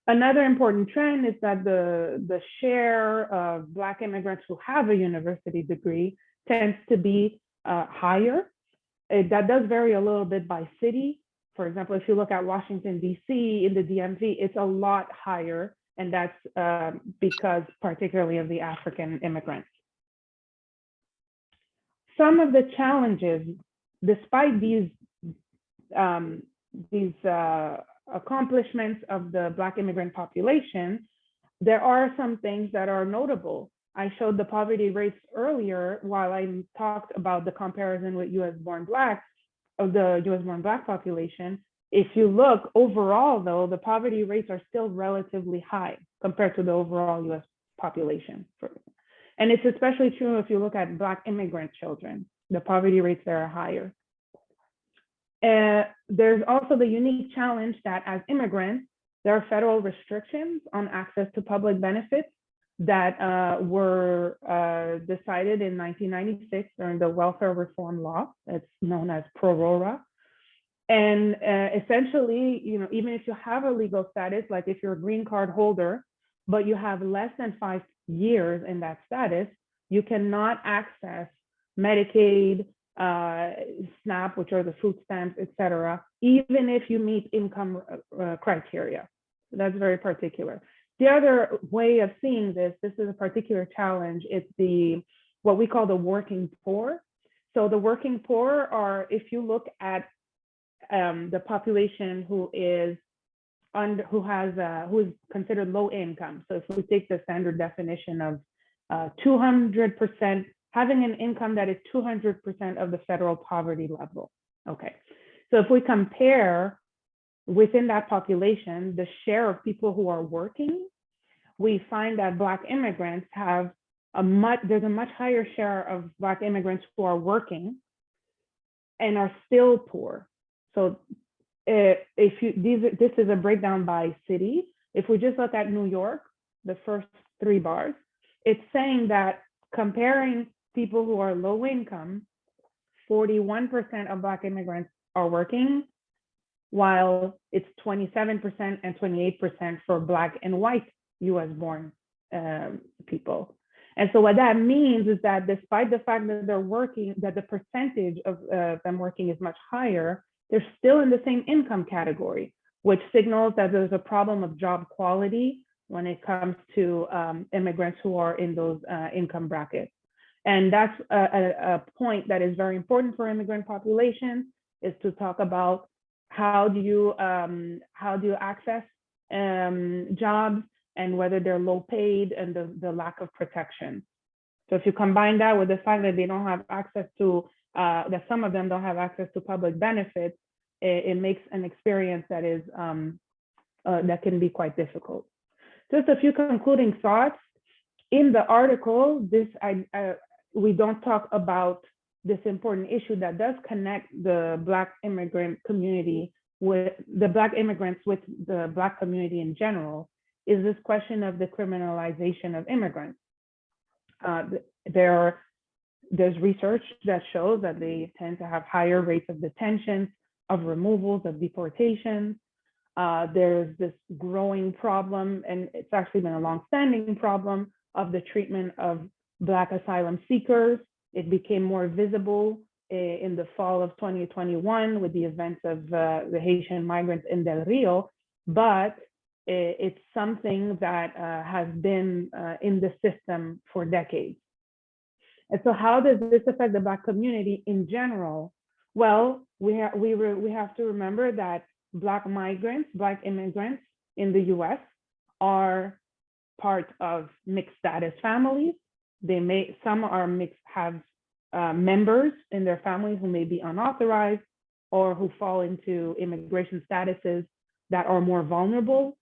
Another important trend is that the share of Black immigrants who have a university degree tends to be higher. That does vary a little bit by city. For example, if you look at Washington, DC, in the DMV, it's a lot higher, and that's because particularly of the African immigrants. Some of the challenges, despite these accomplishments of the Black immigrant population, there are some things that are notable. I showed the poverty rates earlier while I talked about the comparison with US born Blacks of the US born Black population. If you look overall, though, the poverty rates are still relatively high compared to the overall US population. And it's especially true if you look at Black immigrant children. The poverty rates there are higher. There's also the unique challenge that as immigrants, there are federal restrictions on access to public benefits that were decided in 1996 during the welfare reform law. It's known as PRORORA. And essentially, even if you have a legal status, like if you're a green card holder, but you have less than 5 years in that status, you cannot access Medicaid, SNAP, which are the food stamps, et cetera, even if you meet income criteria. So that's very particular. The other way of seeing this is a particular challenge. It's what we call the working poor. So the working poor are, if you look at the population who is considered low income. So if we take the standard definition of 200%, having an income that is 200% of the federal poverty level. Okay, so if we compare within that population, the share of people who are working, we find that Black immigrants have there's a much higher share of Black immigrants who are working and are still poor. So this is a breakdown by city. If we just look at New York, the first 3 bars, it's saying that comparing people who are low income, 41% of Black immigrants are working, while it's 27% and 28% for Black and white US born people. And so what that means is that despite the fact that they're working, that the percentage of them working is much higher, they're still in the same income category, which signals that there's a problem of job quality when it comes to immigrants who are in those income brackets. And that's a point that is very important for immigrant populations, is to talk about how do you access jobs and whether they're low paid and the lack of protection. So if you combine that with the fact that they don't have access to, that some of them don't have access to public benefits, it makes an experience that is that can be quite difficult. Just a few concluding thoughts. In the article, we don't talk about this important issue that does connect the Black immigrant community with the Black immigrants with the Black community in general, is this question of the criminalization of immigrants. There's research that shows that they tend to have higher rates of detention, of removals, of deportations. There's this growing problem, and it's actually been a long-standing problem, of the treatment of Black asylum seekers. It became more visible in the fall of 2021 with the events of the Haitian migrants in Del Rio, but it's something that has been in the system for decades. And so how does this affect the Black community in general? Well, we have to remember that Black migrants, Black immigrants in the US are part of mixed status families. Some are mixed, have members in their families who may be unauthorized or who fall into immigration statuses that are more vulnerable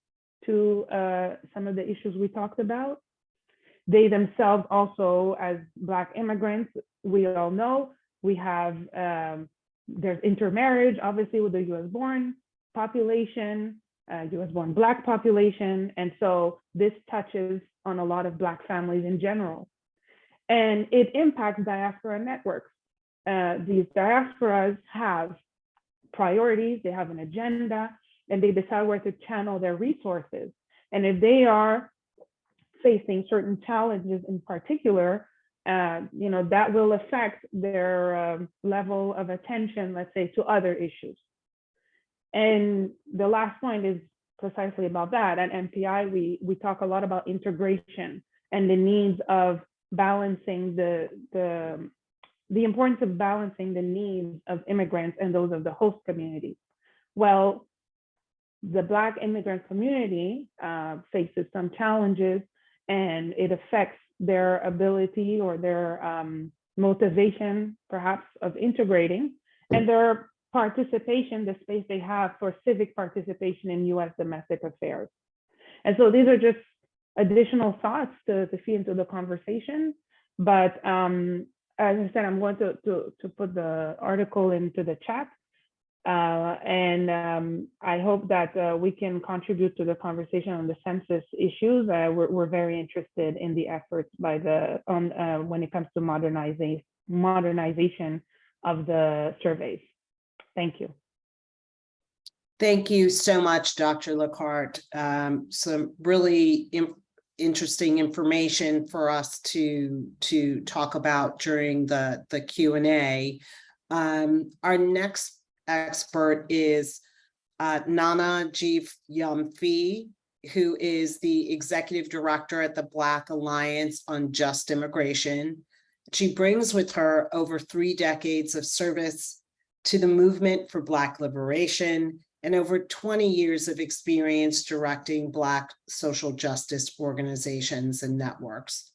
to some of the issues we talked about. They themselves also, as Black immigrants, we all know, we have, there's intermarriage, obviously, with the US born population, US born Black population. And so this touches on a lot of Black families in general. And it impacts diaspora networks. These diasporas have priorities, they have an agenda, and they decide where to channel their resources. And if they are facing certain challenges in particular, that will affect their level of attention, let's say, to other issues. And the last point is precisely about that. At MPI, we talk a lot about integration and the needs of balancing the importance of balancing the needs of immigrants and those of the host community. Well, the Black immigrant community faces some challenges, and it affects their ability or their motivation, perhaps, of integrating, and their participation, the space they have for civic participation in US domestic affairs. And so these are just additional thoughts to feed into the conversation. But as I said, I'm going to put the article into the chat. And I hope that we can contribute to the conversation on the census issues. We're very interested in the efforts by when it comes to modernization of the surveys. Thank you. Thank you so much, Dr. Lockhart. Some really interesting information for us to talk about during the Q&A. Our next expert is Nana Gyamfi, who is the Executive Director at the Black Alliance on Just Immigration. She brings with her over 3 decades of service to the movement for Black liberation and over 20 years of experience directing Black social justice organizations and networks.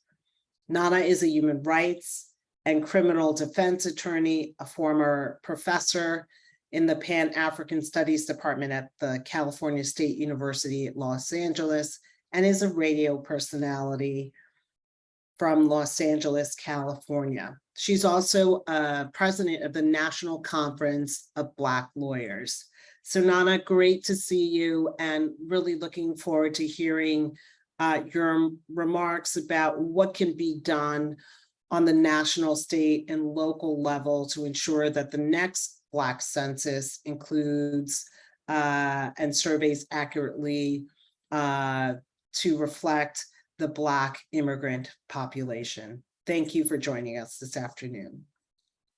Nana is a human rights and criminal defense attorney, a former professor in the Pan-African Studies Department at the California State University at Los Angeles, and is a radio personality from Los Angeles, California. She's also president of the National Conference of Black Lawyers. So Nana, great to see you, and really looking forward to hearing your remarks about what can be done on the national, state, and local level to ensure that the next Black census includes and surveys accurately to reflect the Black immigrant population. Thank you for joining us this afternoon.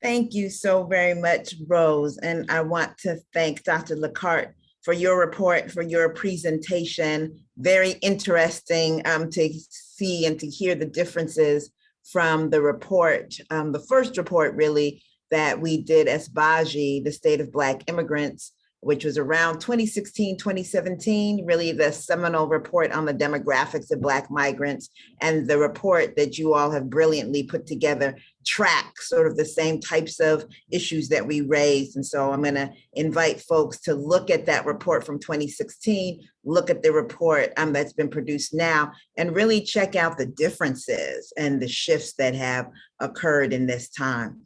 Thank you so very much, Rose. And I want to thank Dr. Lacarte for your report, for your presentation. Very interesting to see and to hear the differences from the report, the first report really that we did as BAJI, the State of Black Immigrants, which was around 2016, 2017, really the seminal report on the demographics of Black migrants. And the report that you all have brilliantly put together tracks sort of the same types of issues that we raised. And so I'm gonna invite folks to look at that report from 2016, look at the report that's been produced now, and really check out the differences and the shifts that have occurred in this time.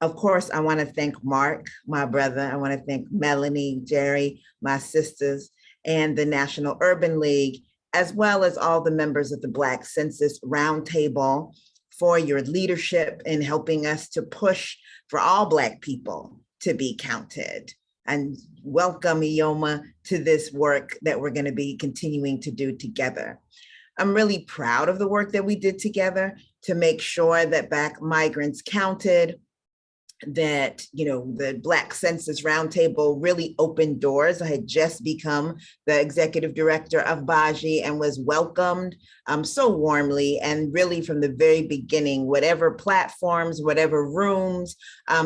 Of course, I want to thank Mark, my brother. I want to thank Melanie, Jerry, my sisters, and the National Urban League, as well as all the members of the Black Census Roundtable for your leadership in helping us to push for all Black people to be counted. And welcome, Ioma, to this work that we're going to be continuing to do together. I'm really proud of the work that we did together to make sure that Black migrants counted, that, you know, the Black Census Roundtable really opened doors. I had just become the executive director of BAJI and was welcomed so warmly. And really from the very beginning, whatever platforms, whatever rooms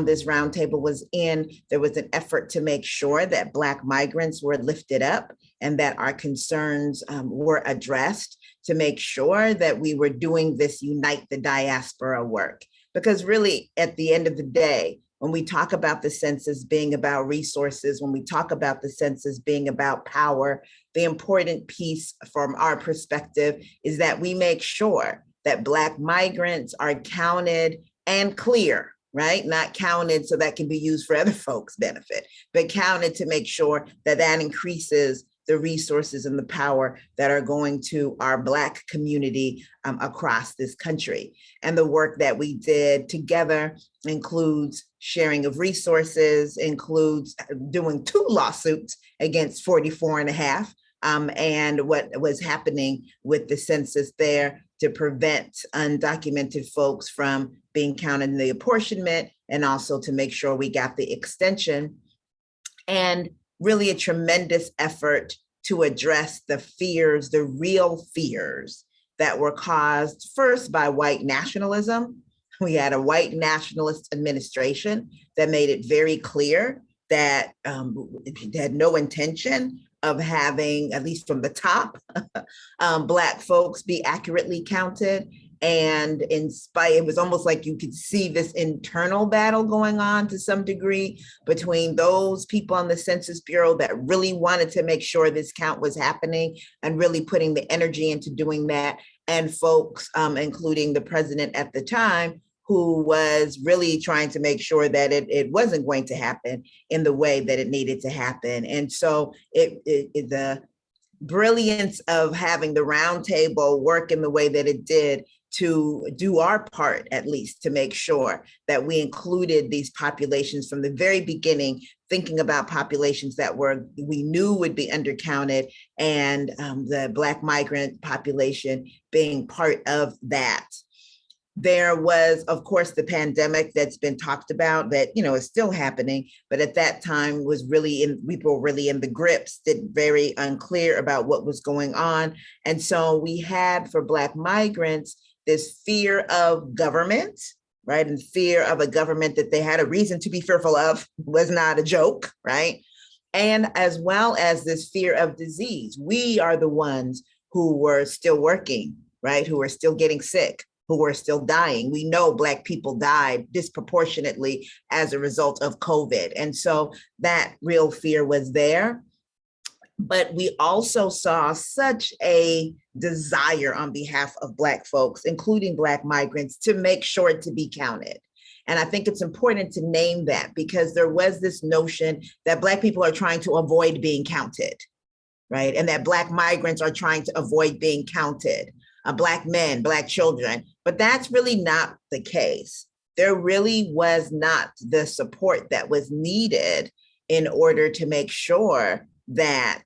this roundtable was in, there was an effort to make sure that Black migrants were lifted up and that our concerns were addressed, to make sure that we were doing this Unite the Diaspora work. Because really, at the end of the day, when we talk about the census being about resources, when we talk about the census being about power, the important piece from our perspective is that we make sure that Black migrants are counted and clear, right? Not counted so that can be used for other folks' benefit, but counted to make sure that that increases the resources and the power that are going to our Black community across this country. And the work that we did together includes sharing of resources, includes doing 2 lawsuits against 44.5, and what was happening with the census there to prevent undocumented folks from being counted in the apportionment, and also to make sure we got the extension. And really a tremendous effort to address the fears, the real fears that were caused first by white nationalism. We had a white nationalist administration that made it very clear that it had no intention of having, at least from the top, Black folks be accurately counted. And in spite, it was almost like you could see this internal battle going on to some degree between those people on the Census Bureau that really wanted to make sure this count was happening and really putting the energy into doing that, and folks, including the president at the time, who was really trying to make sure that it wasn't going to happen in the way that it needed to happen. And so the brilliance of having the roundtable work in the way that it did to do our part, at least to make sure that we included these populations from the very beginning, thinking about populations that we knew would be undercounted, and the Black migrant population being part of that. There was, of course, the pandemic that's been talked about that, is still happening, but at that time we were really in the grips, very unclear about what was going on. And so we had, for Black migrants, this fear of government, right? And fear of a government that they had a reason to be fearful of, was not a joke, right? And as well as this fear of disease. We are the ones who were still working, right? Who were still getting sick, who were still dying. We know Black people died disproportionately as a result of COVID. And so that real fear was there. But we also saw such a desire on behalf of Black folks, including Black migrants, to make sure to be counted. And I think it's important to name that, because there was this notion that Black people are trying to avoid being counted, right? And that Black migrants are trying to avoid being counted, Black men, Black children. But that's really not the case. There really was not the support that was needed in order to make sure that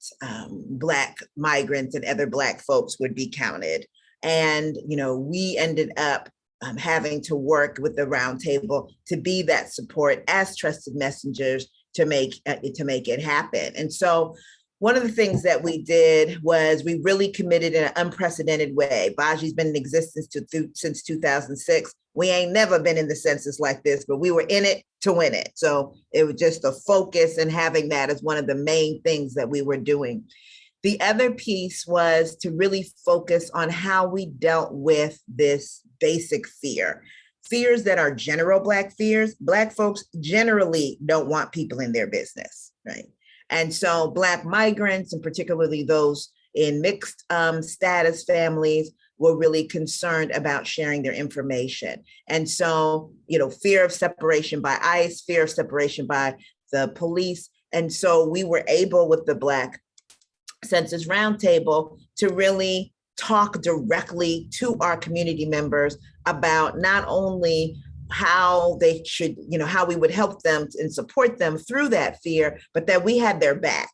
Black migrants and other Black folks would be counted. And, we ended up having to work with the roundtable to be that support as trusted messengers to make it happen. And so one of the things that we did was we really committed in an unprecedented way. Baji's been in existence since 2006. We ain't never been in the census like this, but we were in it to win it. So it was just a focus, and having that as one of the main things that we were doing. The other piece was to really focus on how we dealt with this basic fear. Fears that are general Black fears. Black folks generally don't want people in their business, right? And so Black migrants, and particularly those in mixed status families, were really concerned about sharing their information. And so, fear of separation by ICE, fear of separation by the police. And so we were able, with the Black Census Roundtable, to really talk directly to our community members about not only how they should, how we would help them and support them through that fear, but that we had their back.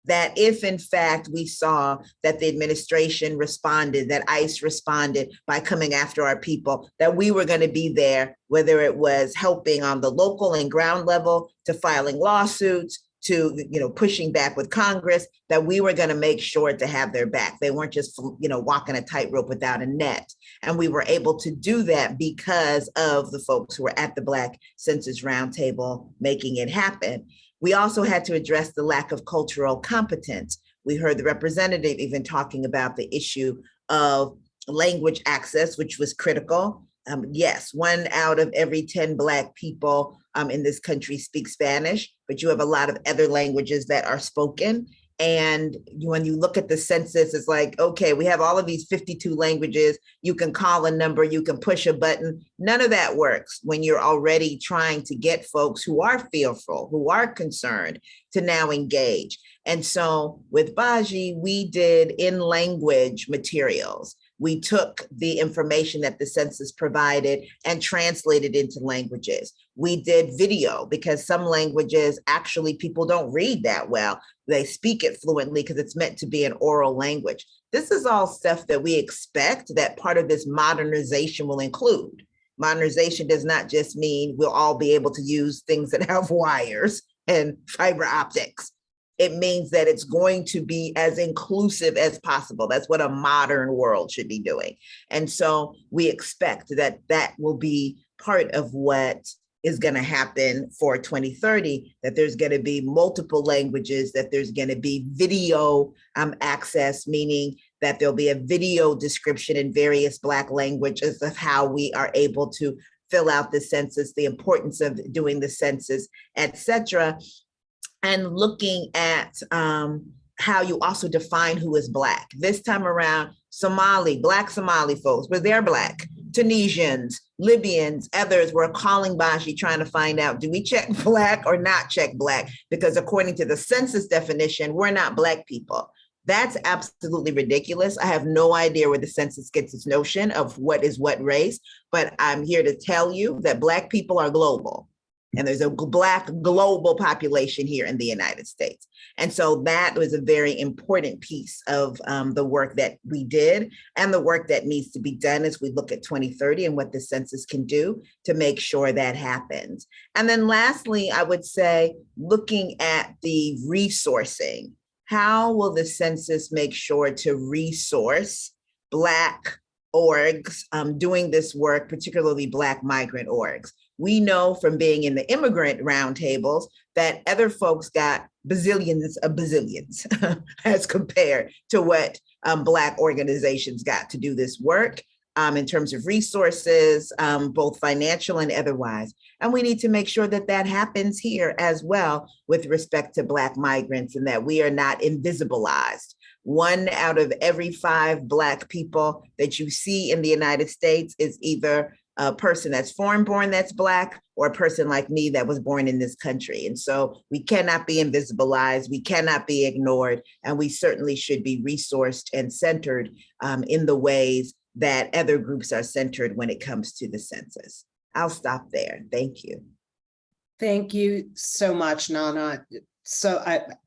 That if in fact we saw that the administration responded, that ICE responded by coming after our people, that we were going to be there, whether it was helping on the local and ground level, to filing lawsuits, to pushing back with Congress, that we were going to make sure to have their back. They weren't just walking a tightrope without a net. And we were able to do that because of the folks who were at the Black Census Roundtable making it happen. We also had to address the lack of cultural competence. We heard the representative even talking about the issue of language access, which was critical. Yes, 1 out of every 10 Black people in this country speak Spanish, but you have a lot of other languages that are spoken. And when you look at the census, it's like, okay, we have all of these 52 languages. You can call a number, you can push a button. None of that works when you're already trying to get folks who are fearful, who are concerned, to now engage. And so with Baji, we did in-language materials. We took the information that the census provided and translated into languages. We did video, because some languages actually people don't read that well. They speak it fluently because it's meant to be an oral language. This is all stuff that we expect that part of this modernization will include. Modernization does not just mean we'll all be able to use things that have wires and fiber optics. It means that it's going to be as inclusive as possible. That's what a modern world should be doing. And so we expect that that will be part of what is going to happen for 2030, that there's going to be multiple languages, that there's going to be video access, meaning that there'll be a video description in various Black languages of how we are able to fill out the census, the importance of doing the census, et cetera. And looking at how you also define who is Black. This time around, Black Somali folks, but they're Black. Tunisians, Libyans, others were calling Baji trying to find out, do we check Black or not check Black? Because according to the census definition, we're not Black people. That's absolutely ridiculous. I have no idea where the census gets its notion of what is what race, but I'm here to tell you that Black people are global. And there's a Black global population here in the United States. And so that was a very important piece of the work that we did and the work that needs to be done as we look at 2030 and what the census can do to make sure that happens. And then lastly, I would say, looking at the resourcing, how will the census make sure to resource Black orgs doing this work, particularly Black migrant orgs? We know from being in the immigrant roundtables that other folks got bazillions of bazillions as compared to what Black organizations got to do this work in terms of resources, both financial and otherwise. And we need to make sure that that happens here as well with respect to Black migrants and that we are not invisibilized. 1 out of every 5 Black people that you see in the United States is either a person that's foreign born that's Black or a person like me that was born in this country. And so we cannot be invisibilized, we cannot be ignored, and we certainly should be resourced and centered in the ways that other groups are centered when it comes to the census. I'll stop there. Thank you. Thank you so much, Nana. So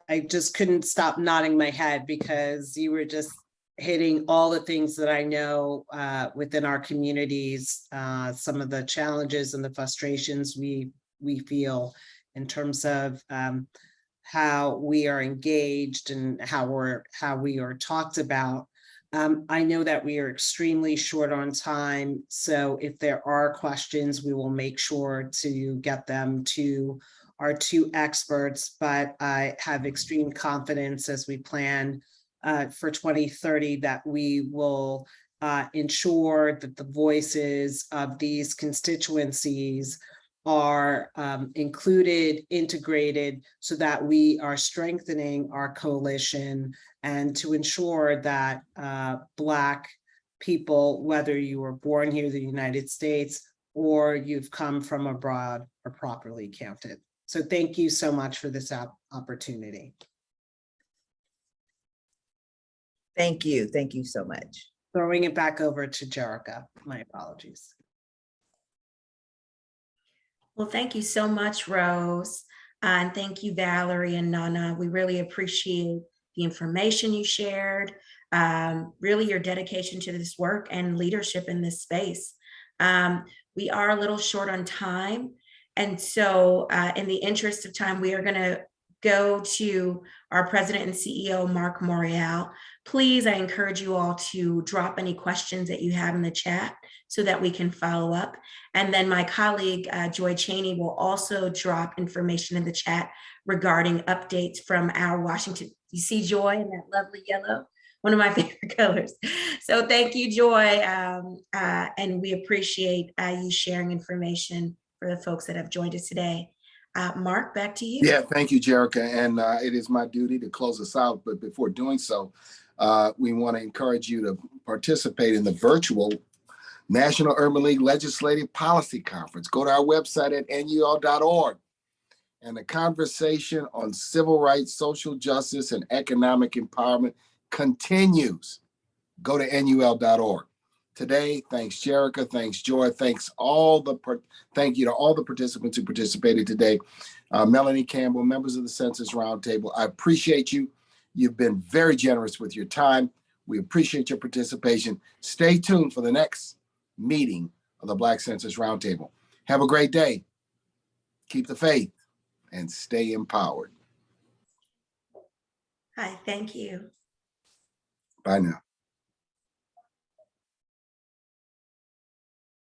I just couldn't stop nodding my head because you were just hitting all the things that I know within our communities, some of the challenges and the frustrations we feel in terms of how we are engaged and how we are talked about. I know that we are extremely short on time, so if there are questions, we will make sure to get them to our 2 experts, but I have extreme confidence as we plan for 2030 that we will ensure that the voices of these constituencies are included, integrated, so that we are strengthening our coalition and to ensure that Black people, whether you were born here in the United States or you've come from abroad, are properly counted. So thank you so much for this opportunity. Thank you. Thank you so much. Throwing it back over to Jerica. My apologies. Well, thank you so much, Rose. And thank you, Valerie and Nana. We really appreciate the information you shared, really your dedication to this work and leadership in this space. We are a little short on time. And so in the interest of time, we are going to go to our president and CEO, Mark Morial. Please, I encourage you all to drop any questions that you have in the chat so that we can follow up. And then my colleague, Joy Cheney, will also drop information in the chat regarding updates from our Washington. You see Joy in that lovely yellow? One of my favorite colors. So thank you, Joy. And we appreciate you sharing information for the folks that have joined us today. Mark, back to you. Yeah, thank you, Jerica. And it is my duty to close us out. But before doing so, we want to encourage you to participate in the virtual National Urban League Legislative Policy Conference. Go to our website at nul.org. And the conversation on civil rights, social justice, and economic empowerment continues. Go to nul.org. Today, thanks Jerica, thanks Joy, thank you to all the participants who participated today. Melanie Campbell, members of the Census Roundtable, I appreciate you. You've been very generous with your time. We appreciate your participation. Stay tuned for the next meeting of the Black Census Roundtable. Have a great day. Keep the faith and stay empowered. Hi, thank you. Bye now.